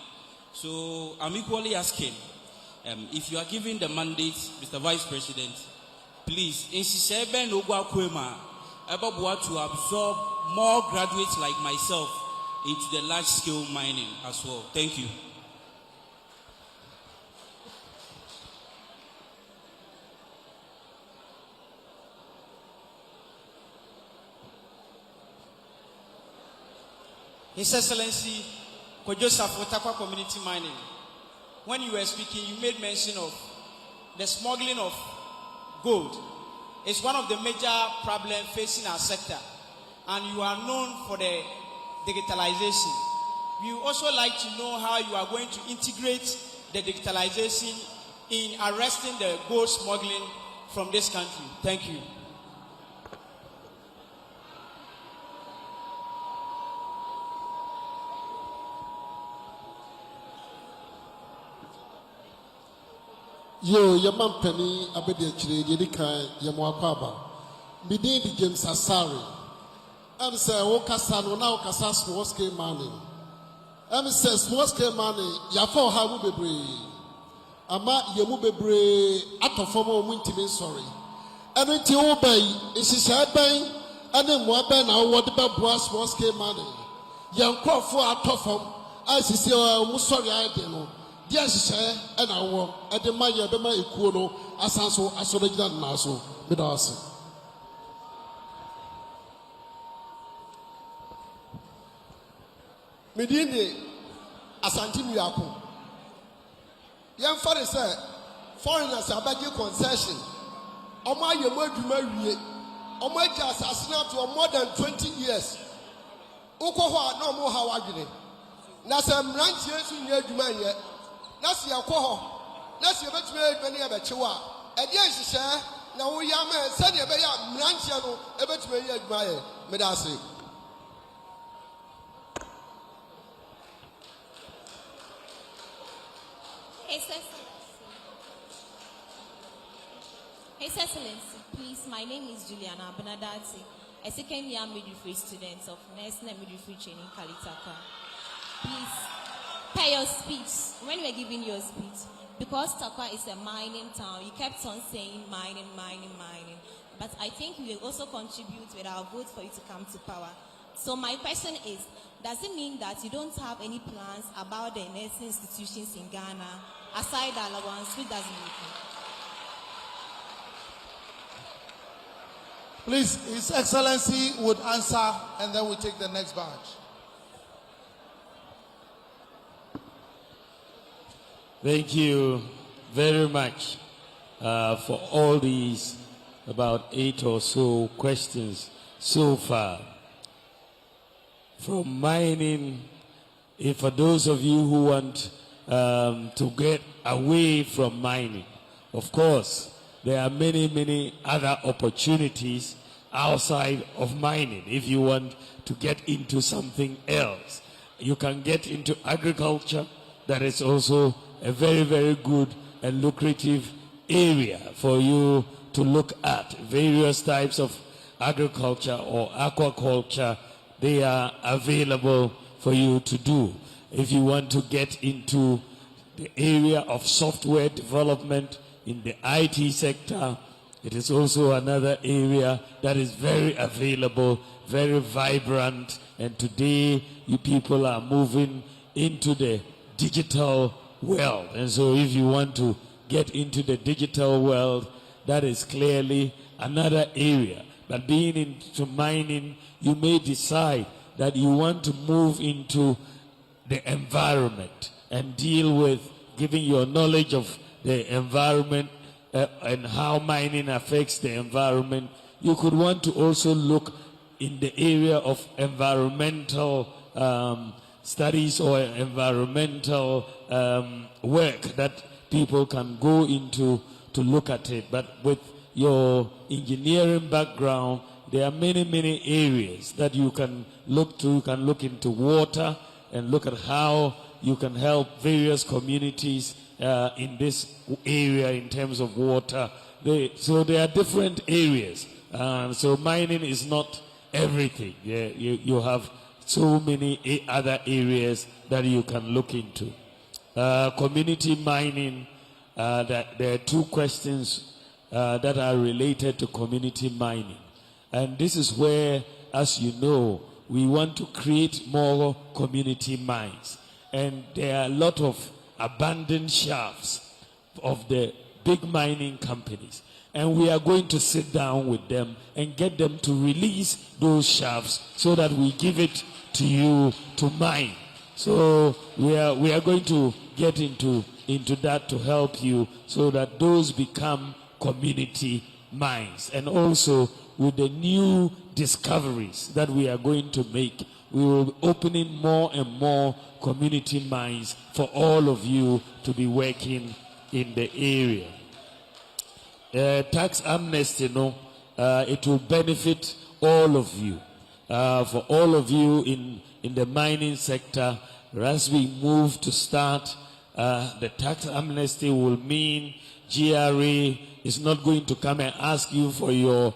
So I'm equally asking, if you are giving the mandate, Mr. Vice President, please, insisebe no gwa kwema, about to absorb more graduates like myself into the large-scale mining as well. Thank you. His Excellency, Kojosaf Takwa Community Mining, when you were speaking, you made mention of the smuggling of gold. It's one of the major problems facing our sector, and you are known for the digitalization. We would also like to know how you are going to integrate the digitalization in arresting the gold smuggling from this country. Thank you. Yo, Yaman Penny, Abedi Chile, Yedika, Yamuapaba. Bidin the James Asari. I'm say, Okasan, now Kasa small scale money. I'm say, small scale money, Yafo Hamu Bebre. Ama Yamu Bebre, out of former winter, sorry. And until obey, is his head bang, and then what ben, I want about small scale money. Young crop for out of form, as is your sorry, I don't know. Yes, sir, and I will at the Maya Bema Ikuno, Asanso, Asorajan Naso, Bedasi. Medini Asantim Yaku. Young father said, foreigners are begging concession. Oma Yamadu, Oma assassinate for more than 20 years. Ukoha no more Hawagini. Nasa Mranch years in your Jumania. Nasi Yakoho, Nasi Betway, many of Chiwa. And yes, sir, now we are men, Sunny Abaya, Mranchiano, Ebetway, Admire, Medasi. His Excellency, please, my name is Juliana Benadati, a second-year midwifery student of National Midwifery Training Kalitaka. Please, pay your speech. When we're giving your speech, because Takwa is a mining town, you kept on saying mining. But I think we will also contribute with our vote for you to come to power. So my question is, does it mean that you don't have any plans about the nursing institutions in Ghana, aside the allowance, which doesn't make Please, His Excellency would answer, and then we take the next batch. Thank you very much for all these about 8 or so questions so far. From mining, if for those of you who want to get away from mining, of course, there are many other opportunities outside of mining. If you want to get into something else, you can get into agriculture. That is also a very good and lucrative area for you to look at. Various types of agriculture or aquaculture, they are available for you to do. If you want to get into the area of software development in the IT sector, it is also another area that is very available, very vibrant, and today you people are moving into the digital world. And so if you want to get into the digital world, that is clearly another area. But being into mining, you may decide that you want to move into the environment and deal with giving your knowledge of the environment and how mining affects the environment. You could want to also look in the area of environmental studies or environmental work that people can go into to look at it. But with your engineering background, there are many areas that you can look to. You can look into water and look at how you can help various communities in this area in terms of water. So there are different areas. So mining is not everything. You have so many other areas that you can look into. Community mining, that there are 2 questions that are related to community mining. And this is where, as you know, we want to create more community mines. And there are a lot of abandoned shafts of the big mining companies. And we are going to sit down with them and get them to release those shafts so that we give it to you to mine. So we are going to get into that to help you so that those become community mines. And also with the new discoveries that we are going to make, we will be opening more and more community mines for all of you to be working in the area. Tax amnesty, it will benefit all of you. For all of you in the mining sector, as we move to start, the tax amnesty will mean GRA is not going to come and ask you for your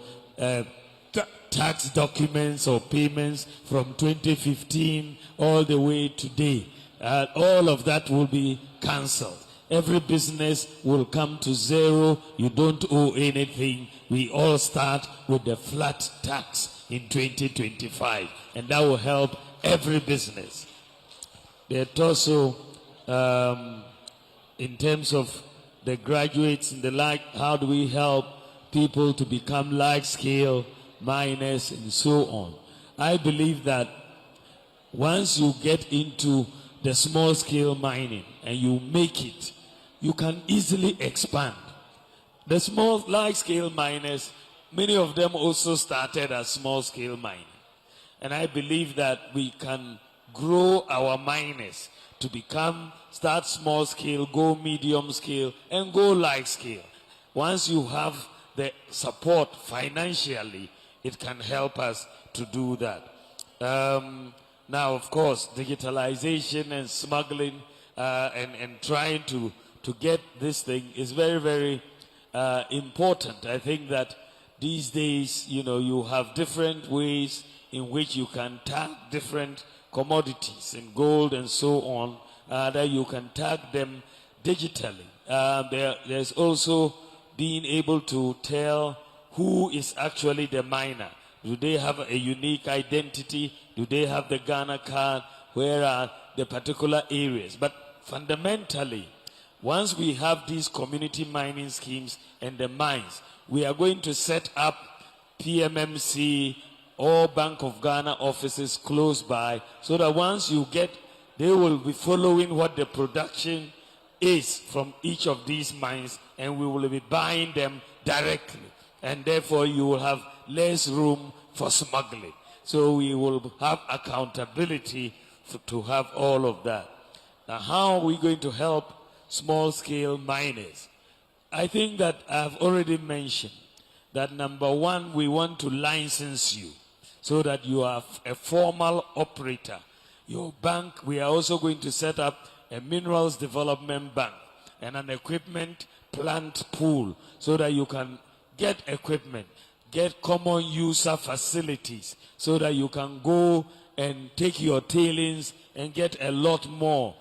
tax documents or payments from 2015 all the way today. All of that will be cancelled. Every business will come to zero. You don't owe anything. We all start with the flat tax in 2025, and that will help every business. There's also, in terms of the graduates and the like, how do we help people to become large-scale miners and so on? I believe that once you get into the small-scale mining and you make it, you can easily expand. The large-scale miners, many of them also started as small-scale mining. And I believe that we can grow our miners to start small-scale, go medium-scale, and go large-scale. Once you have the support financially, it can help us to do that. Now, of course, digitalization and smuggling and trying to get this thing is very important. I think that these days, you have different ways in which you can tag different commodities in gold and so on, that you can tag them digitally. There's also being able to tell who is actually the miner. Do they have a unique identity? Do they have the Ghana card? Where are the particular areas? But fundamentally, once we have these community mining schemes and the mines, we are going to set up PMMC or Bank of Ghana offices close by, so that once you get, they will be following what the production is from each of these mines, and we will be buying them directly. And therefore, you will have less room for smuggling. So we will have accountability to have all of that. Now, how are we going to help small-scale miners? I think that I've already mentioned that number one, we want to license you so that you are a formal operator. Your bank, we are also going to set up a minerals development bank and an equipment plant pool so that you can get equipment, get common user facilities so that you can go and take your tailings and get a lot more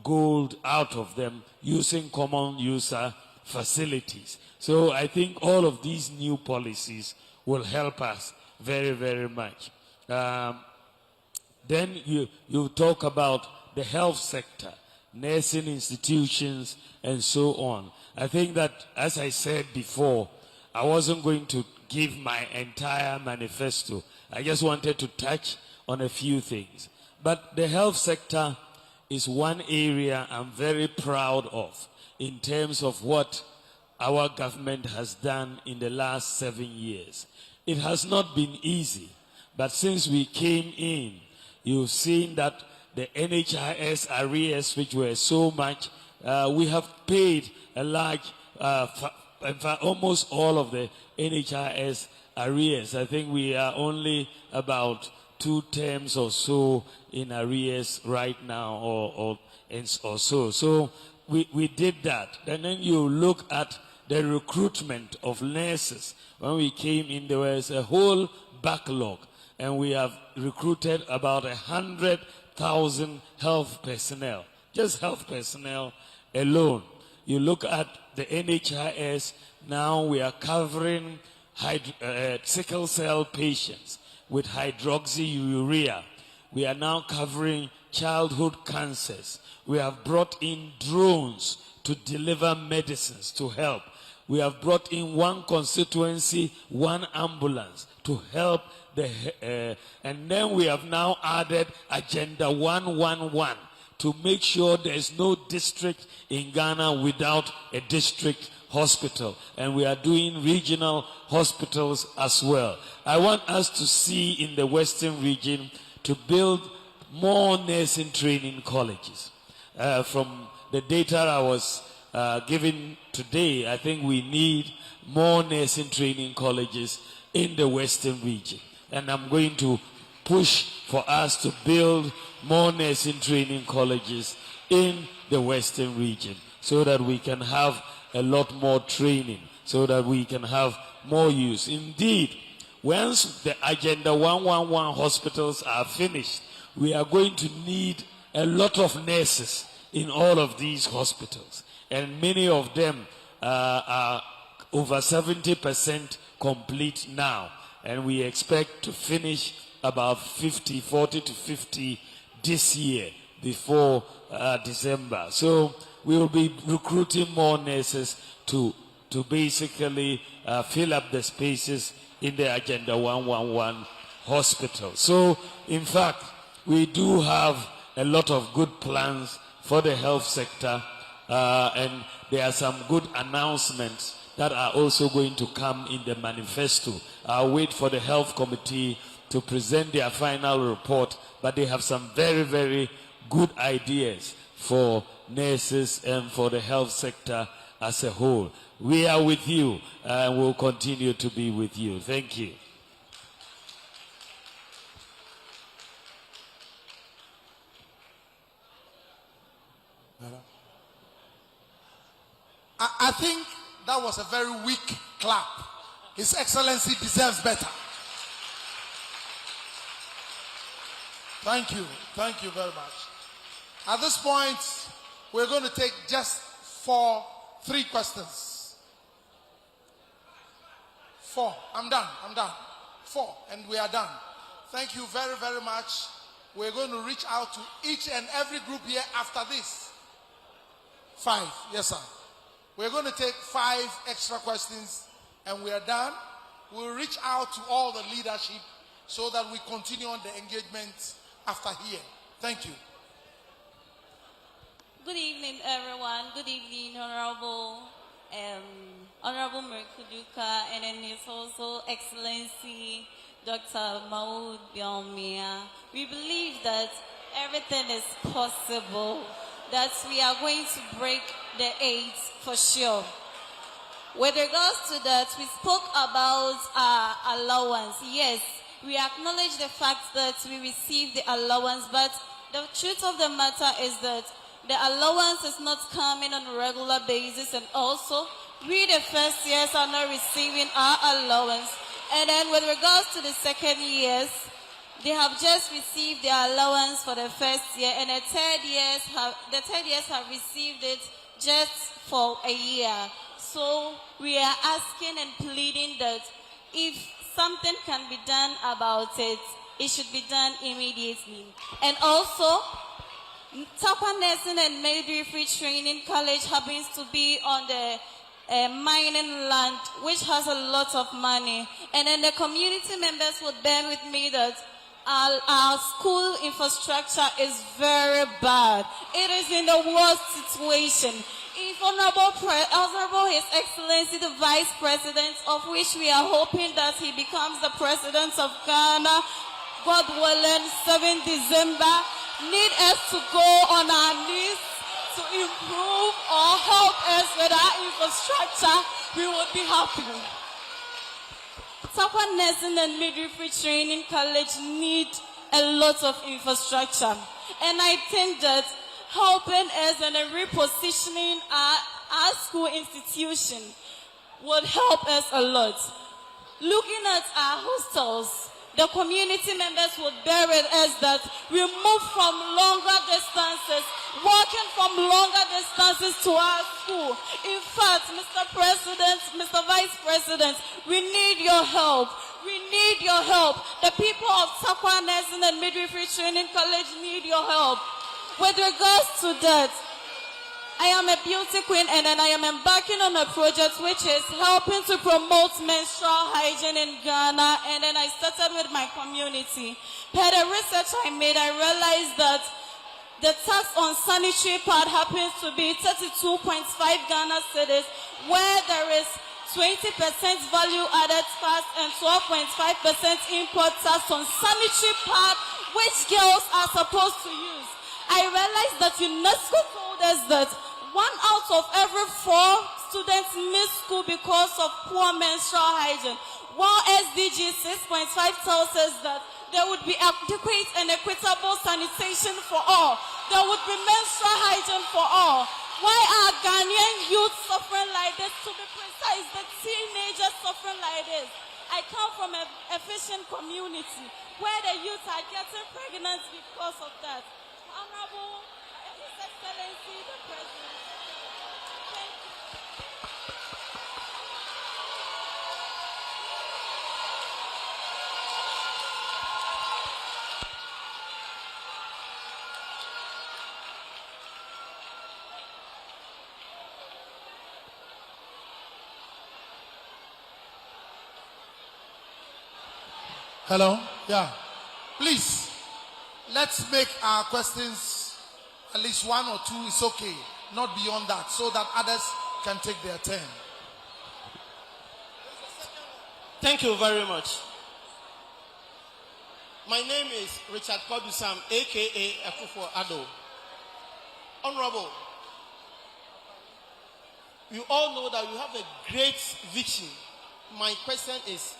gold out of them using common user facilities. So I think all of these new policies will help us very, very much. Then you talk about the health sector, nursing institutions, and so on. I think that, as I said before, I wasn't going to give my entire manifesto. I just wanted to touch on a few things. But the health sector is one area I'm very proud of in terms of what our government has done in the last 7 years. It has not been easy, but since we came in, you've seen that the NHIS arrears, which were so much, we have paid a large, in fact, almost all of the NHIS arrears. I think we are only about 2 terms or so in arrears right now, or so. So we did that. And then you look at the recruitment of nurses. When we came in, there was a whole backlog, and we have recruited about 100,000 health personnel, just health personnel alone. You look at the NHIS, now we are covering sickle cell patients with hydroxyurea. We are now covering childhood cancers. We have brought in drones to deliver medicines to help. We have brought in one constituency, one ambulance to help and then we have now added Agenda 111 to make sure there is no district in Ghana without a district hospital. And we are doing regional hospitals as well. I want us to see in the Western region to build more nursing training colleges. From the data I was given today, I think we need more nursing training colleges in the Western region. And I'm going to push for us to build more nursing training colleges in the Western region so that we can have a lot more training, so that we can have more use. Indeed, once the Agenda 111 hospitals are finished, we are going to need a lot of nurses in all of these hospitals. And many of them are over 70% complete now. And we expect to finish about 40 to 50 this year before December. So we will be recruiting more nurses to basically fill up the spaces in the Agenda 111 hospital. So, in fact, we do have a lot of good plans for the health sector, and there are some good announcements that are also going to come in the manifesto. I'll wait for the health committee to present their final report, but they have some very, very good ideas for nurses and for the health sector as a whole. We are with you and will continue to be with you. Thank you. I think that was a very weak clap. His Excellency deserves better. Thank you. Thank you very much. At this point, we're going to take just 3 questions. 4. I'm done. 4. And we are done. Thank you very, very much. We're going to reach out to each and every group here after this. 5. Yes, sir. We're going to take 5 extra questions and we are done. we'll reach out to all the leadership so that we continue on the engagement after here. Thank you. Good evening, everyone. Good evening, Honorable Merkuduka, and then His also Excellency Dr. Bawumia. We believe that everything is possible, that we are going to break the 8 for sure. With regards to that, we spoke about our allowance. Yes, we acknowledge the fact that we receive the allowance, but the truth of the matter is that the allowance is not coming on a regular basis, and also we the first years are not receiving our allowance. And then with regards to the second years, they have just received their allowance for the first year, and the third years have received it just for a year. So we are asking and pleading that if something can be done about it, it should be done immediately. And also, Tapa Nursing and Midwifery Training College happens to be on the mining land, which has a lot of money. And then the community members would bear with me that our school infrastructure is very bad. It is in the worst situation. If Honorable His Excellency the Vice President, of which we are hoping that he becomes the President of Ghana, God willing, 7 December, need us to go on our knees to improve or help us with our infrastructure, we would be happy. Tapa Nursing and Midwifery Training College need a lot of infrastructure. And I think that helping us and repositioning our school institution would help us a lot. Looking at our hostels, the community members would bear with us that we move from longer distances, walking from longer distances to our school. In fact, Mr. President, Mr. Vice President, we need your help. We need your help. The people of Tapa Nursing and Midwifery Training College need your help. With regards to that, I am a beauty queen, and then I am embarking on a project which is helping to promote menstrual hygiene in Ghana, and then I started with my community. Per the research I made, I realized that the tax on sanitary pad happens to be 32.5 Ghana cedis, where there is 20% value added tax and 12.5% import tax on sanitary pad, which girls are supposed to use. I realized that UNESCO told us that 1 out of every 4 students miss school because of poor menstrual hygiene, while SDG 6.5 tells us that there would be adequate and equitable sanitation for all. There would be menstrual hygiene for all. Why are Ghanaian youth suffering like this? To be precise, the teenagers suffering like this. I come from an efficient community where the youth are getting pregnant because of that. Honorable His Excellency the President. Thank you. Hello? Yeah. Please, let's make our questions at least 1 or 2 is okay, not beyond that, so that others can take their turn. Thank you very much. My name is Richard Kodusam, aka Akufo Ado. Honorable, you all know that you have a great vision. My question is,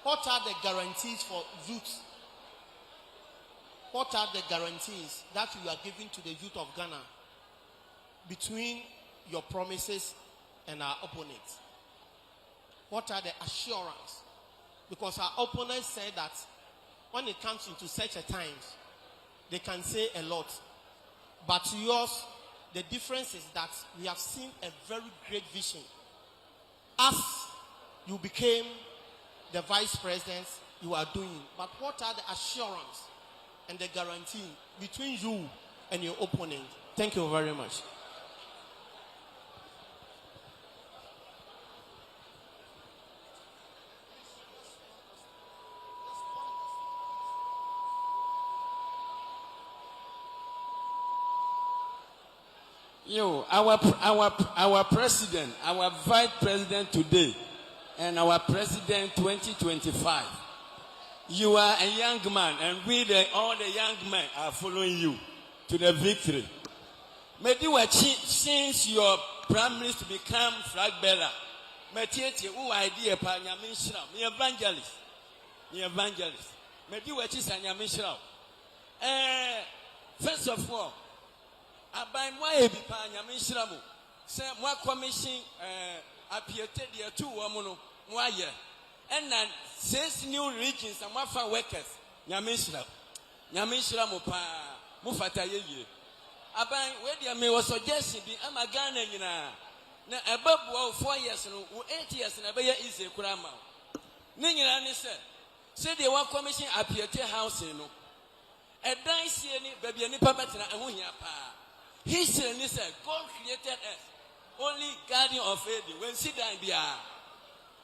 what are the guarantees for youth? What are the guarantees that you are giving to the youth of Ghana between your promises and our opponents? What are the assurance? Because our opponents say that when it comes into such a time, they can say a lot. But yours, the difference is that we have seen a very great vision. As you became the vice president, you are doing. But what are the assurance and the guarantee between you and your opponent? Thank you very much. Our president, our vice president today, and our president 2025. You are a young man, and all the young men are following you to the victory. Maybe since your prime minister become flag bearer, who idea pa nyamin shira, me evangelist. Maybe we chisa nyamin shira. First of all, abai mo e bi pa nyamin shira mo. Say mo commission appeated there two woman no mo aye. And then 6 new regions and more workers. Nyamin shira mo pa mo fata ye. Aban where there may was suggestion be am Ghana nyina na ebabu 4 years no 8 years na be easy kura ma ne nyina ne say they want commission appeate house no edan sie ni baby ani pa betena eho hia pa history ni say God created us only guardian of Eden when see dan bia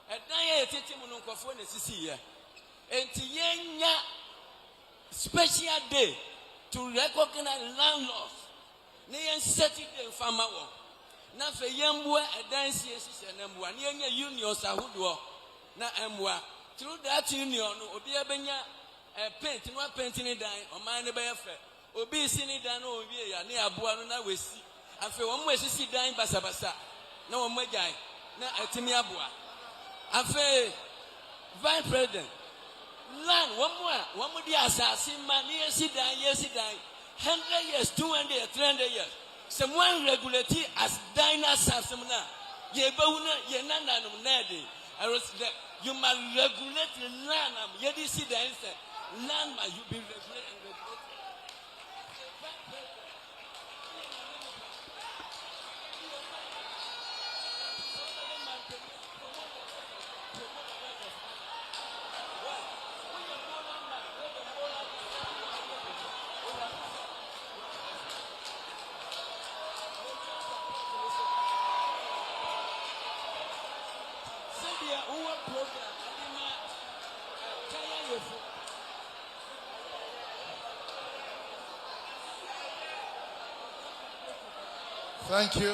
edan ye tete mu no nkofo na sisi ye enti yenya special day to recognize landlords. Neyen setting the farmer work. Na fe yembua a dance yes and emwa. Neyen unions are who na emwa. Through that union, Obi Abenya paint, no painting it down, or mine by a fair. Obi sini down over here, near Abuana, we see. And for one way, see dying Basabasa. No one guy, na Atimiabua. And for vice president, land one more the assassin man, yes, he died, yes, he died. 100 years, 200 years, 300 years. Someone regulate as dinosaurs. Ye bauna, ye nana no nedi. You must regulate the land. Ye di see the answer. Land must you be regulated and regulated. Thank you.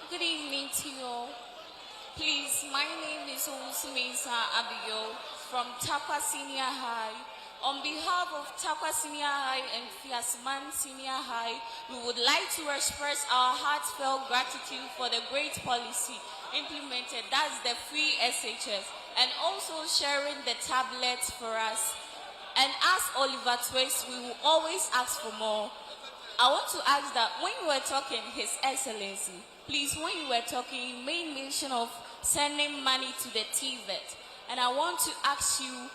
Good evening to you all. Please, my name is Owusu-Mensah Abigail from Takwa Senior High. On behalf of Takwa Senior High and Fiasman Senior High, we would like to express our heartfelt gratitude for the great policy implemented, that's the free SHS, and also sharing the tablets for us. And as Oliver Twist, we will always ask for more. I want to ask that when you were talking, His Excellency, please, when you were talking, you made mention of sending money to the TVET. And I want to ask you,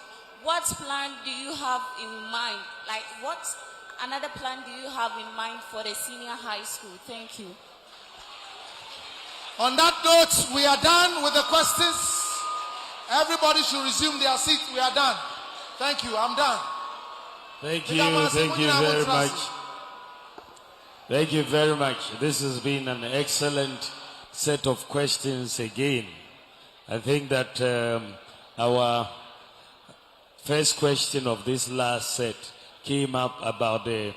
what plan do you have in mind? Like, what another plan do you have in mind for the senior high school? Thank you. On that note, we are done with the questions. Everybody should resume their seat. We are done. Thank you. I'm done. Thank you very much. Thank you very much. This has been an excellent set of questions again. I think that our first question of this last set came up about the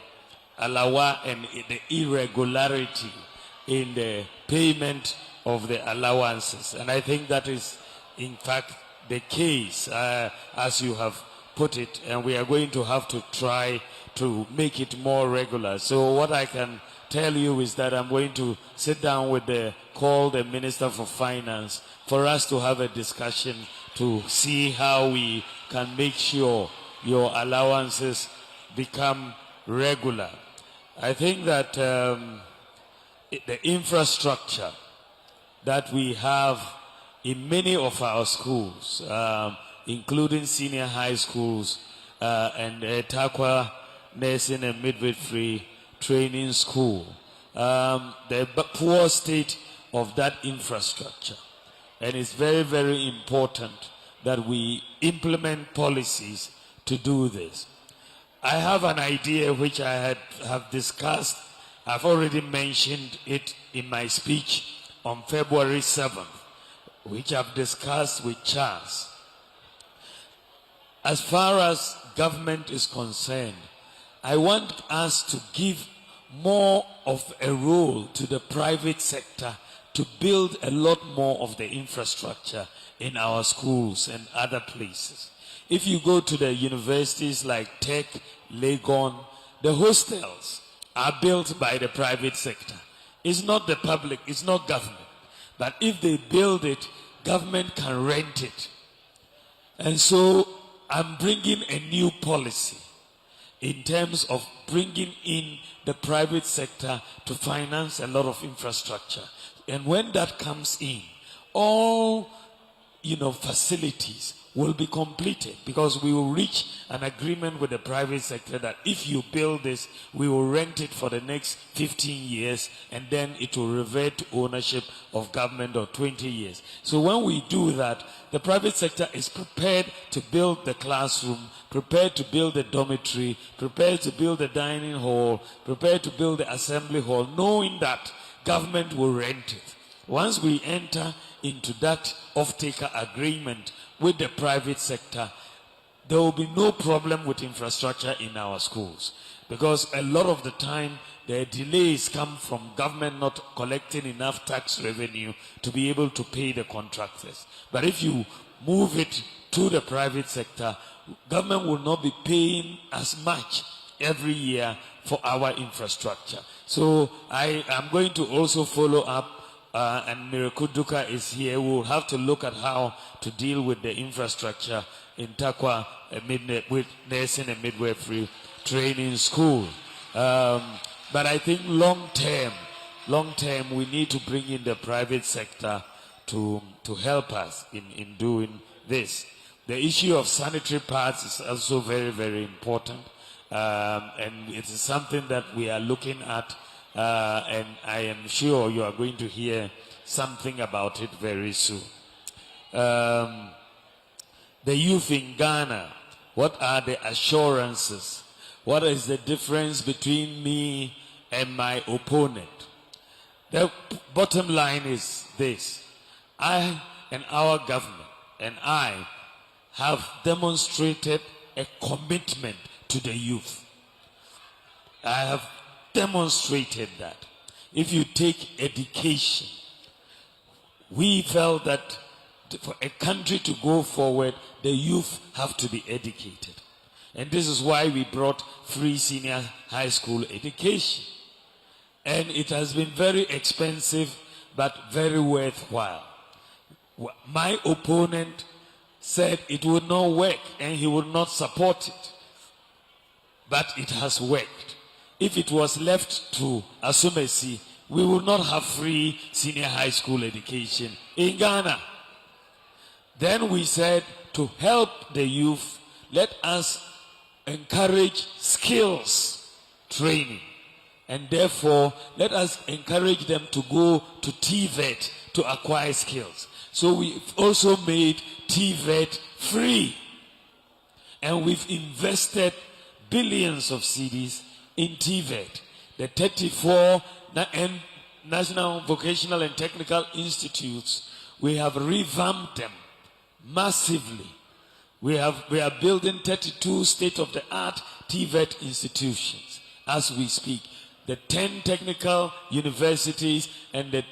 alawa and the irregularity in the payment of the allowances. And I think that is, in fact, the case, as you have put it, and we are going to have to try to make it more regular. So what I can tell you is that I'm going to sit down with the Minister for Finance for us to have a discussion to see how we can make sure your allowances become regular. I think that the infrastructure that we have in many of our schools, including senior high schools and Takwa Nursing and Midwifery Training School, the poor state of that infrastructure. And it's very, very important that we implement policies to do this. I have an idea which I have discussed. I've already mentioned it in my speech on February 7th, which I've discussed with Charles. As far as government is concerned, I want us to give more of a role to the private sector to build a lot more of the infrastructure in our schools and other places. If you go to the universities like Tech, Legon, the hostels are built by the private sector. It's not the public, it's not government. But if they build it, government can rent it. And so I'm bringing a new policy in terms of bringing in the private sector to finance a lot of infrastructure. And when that comes in, all facilities will be completed because we will reach an agreement with the private sector that if you build this, we will rent it for the next 15 years and then it will revert to ownership of government or 20 years. So when we do that, the private sector is prepared to build the classroom, prepared to build the dormitory, prepared to build the dining hall, prepared to build the assembly hall, knowing that government will rent it. Once we enter into that off-taker agreement with the private sector, there will be no problem with infrastructure in our schools. Because a lot of the time, the delays come from government not collecting enough tax revenue to be able to pay the contractors. But if you move it to the private sector, government will not be paying as much every year for our infrastructure. So I am going to also follow up, and Miracle Duka is here. We'll have to look at how to deal with the infrastructure in Takwa with nursing and midwifery training school. But I think long term, we need to bring in the private sector to help us in doing this. The issue of sanitary pads is also very, very important. And it is something that we are looking at, and I am sure you are going to hear something about it very soon. The youth in Ghana, what are the assurances? What is the difference between me and my opponent? The bottom line is this. I and our government and I have demonstrated a commitment to the youth. I have demonstrated that. If you take education, we felt that for a country to go forward, the youth have to be educated. And this is why we brought free senior high school education. And it has been very expensive, but very worthwhile. My opponent said it would not work and he would not support it. But it has worked. If it was left to Asumesi, we would not have free senior high school education in Ghana. Then we said to help the youth, let us encourage skills training. And therefore, let us encourage them to go to TVET to acquire skills. So we've also made TVET free. And we've invested billions of cedis in TVET. The 34 National Vocational and Technical Institutes, we have revamped them massively. We are building 32 state-of-the-art TVET institutions as we speak. The 10 technical universities and the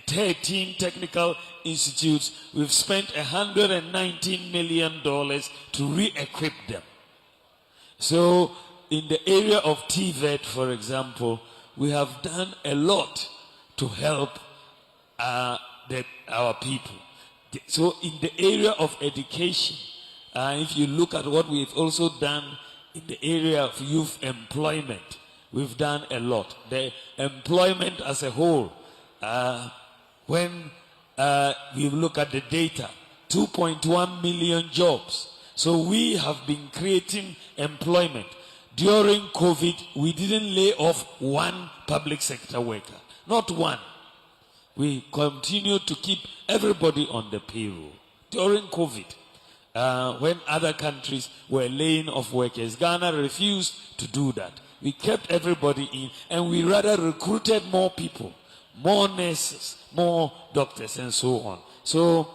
13 technical institutes, we've spent $119 million to re-equip them. So in the area of TVET, for example, we have done a lot to help our people. So in the area of education, if you look at what we've also done in the area of youth employment, we've done a lot. The employment as a whole, when we look at the data, 2.1 million jobs. So we have been creating employment. During COVID, we didn't lay off one public sector worker. Not one. We continued to keep everybody on the payroll during COVID. when other countries were laying off workers. Ghana refused to do that. We kept everybody in, and we rather recruited more people, more nurses, more doctors, and so on. So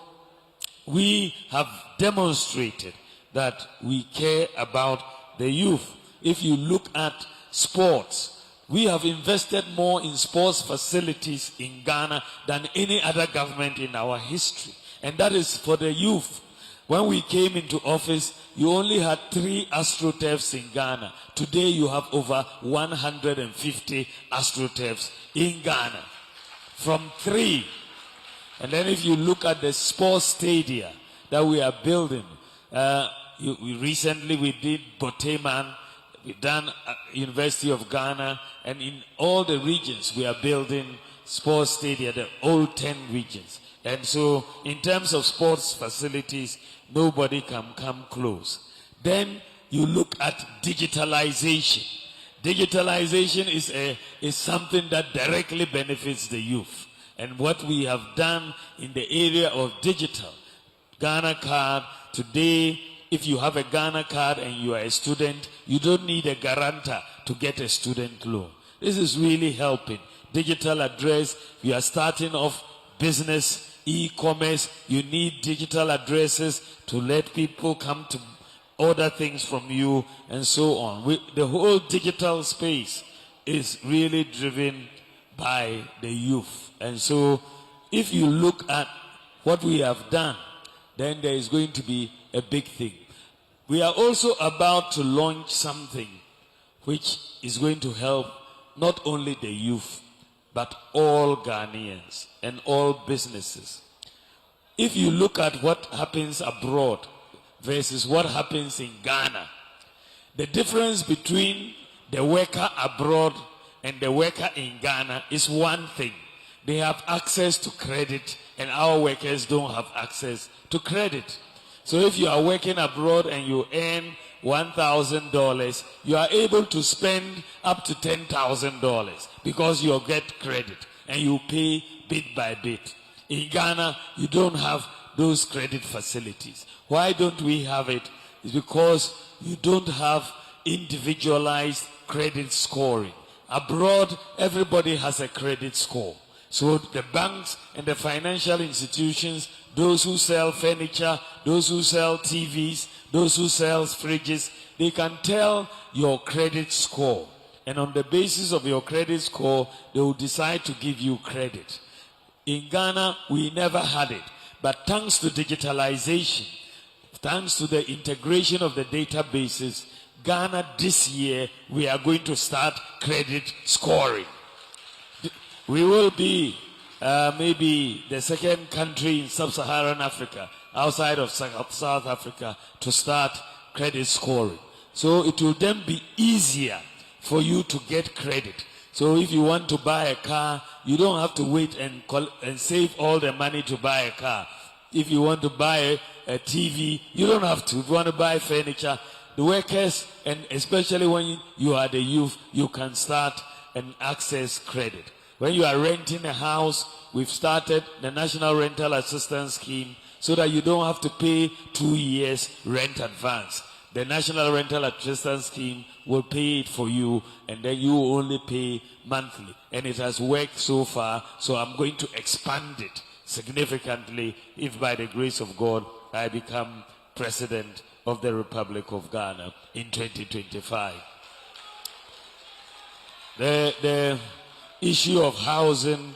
we have demonstrated that we care about the youth. If you look at sports, we have invested more in sports facilities in Ghana than any other government in our history. And that is for the youth. When we came into office, you only had 3 astroturfs in Ghana. Today you have over 150 astroturfs in Ghana. From 3. And then if you look at the sports stadia that we are building, recently we did Boteman, we done University of Ghana, and in all the regions we are building sports stadia, the all 10 regions. And so in terms of sports facilities, nobody can come close. Then you look at digitalization. Digitalization is something that directly benefits the youth. And what we have done in the area of digital, Ghana card, today, if you have a Ghana card and you are a student, you don't need a guarantor to get a student loan. This is really helping. Digital address, you are starting off business, e-commerce, you need digital addresses to let people come to order things from you, and so on. The whole digital space is really driven by the youth. And so if you look at what we have done, then there is going to be a big thing. We are also about to launch something which is going to help not only the youth, but all Ghanaians and all businesses. If you look at what happens abroad versus what happens in Ghana, the difference between the worker abroad and the worker in Ghana is one thing. They have access to credit, and our workers don't have access to credit. So if you are working abroad and you earn $1,000, you are able to spend up to $10,000 because you get credit and you pay bit by bit. In Ghana, you don't have those credit facilities. Why don't we have it? It's because you don't have individualized credit scoring. Abroad, everybody has a credit score. So the banks and the financial institutions, those who sell furniture, those who sell TVs, those who sell fridges, they can tell your credit score. And on the basis of your credit score, they will decide to give you credit. In Ghana, we never had it. But thanks to digitalization, thanks to the integration of the databases, Ghana this year, we are going to start credit scoring. We will be maybe the second country in sub-Saharan Africa, outside of South Africa, to start credit scoring. So it will then be easier for you to get credit. So if you want to buy a car, you don't have to wait and save all the money to buy a car. If you want to buy a TV, you don't have to. If you want to buy furniture, the workers, and especially when you are the youth, you can start and access credit. When you are renting a house, we've started the National Rental Assistance Scheme so that you don't have to pay 2 years rent advance. The National Rental Assistance Scheme will pay it for you, and then you only pay monthly. And it has worked so far, so I'm going to expand it significantly if by the grace of God I become President of the Republic of Ghana in 2025. The issue of housing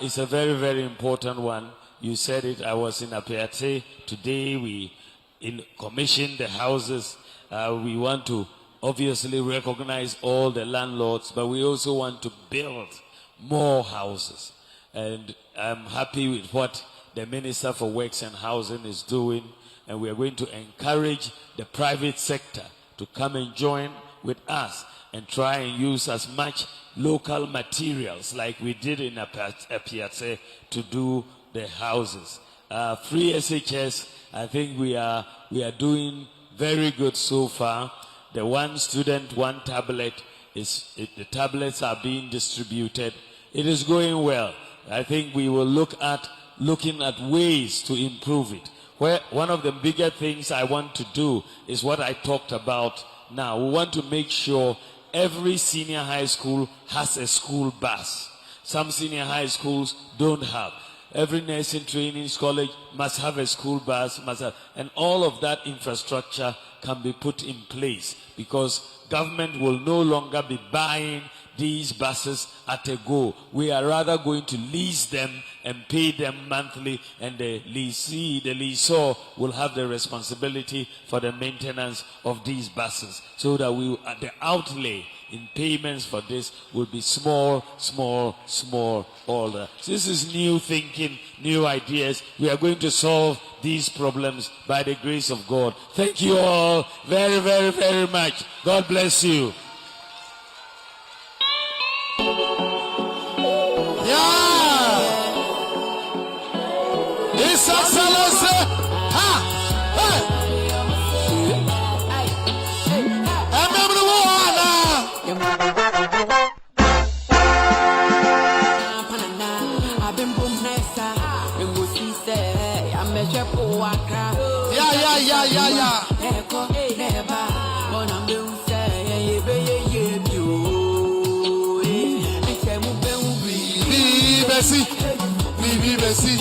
is a very, very important one. You said it. I was in Apiate. Today we commissioned the houses. We want to obviously recognize all the landlords, but we also want to build more houses. And I'm happy with what the Minister for Works and Housing is doing. And we are going to encourage the private sector to come and join with us and try and use as much local materials like we did in Apiate to do the houses. Free SHS, I think we are doing very good so far. The one student, one tablet, the tablets are being distributed. It is going well. I think we will looking at ways to improve it. where one of the bigger things I want to do is what I talked about now. We want to make sure every senior high school has a school bus. Some senior high schools don't have. Every nursing training college must have a school bus, and all of that infrastructure can be put in place, because government will no longer be buying these buses at a go. We are rather going to lease them and pay them monthly, and the leaseor will have the responsibility for the maintenance of these buses, so that the outlay in payments for this will be small. All that. So this is new thinking, new ideas. We are going to solve these problems by the grace of God. Thank you all very, very, very much. God bless you. His Excellency, Bibi Bessie.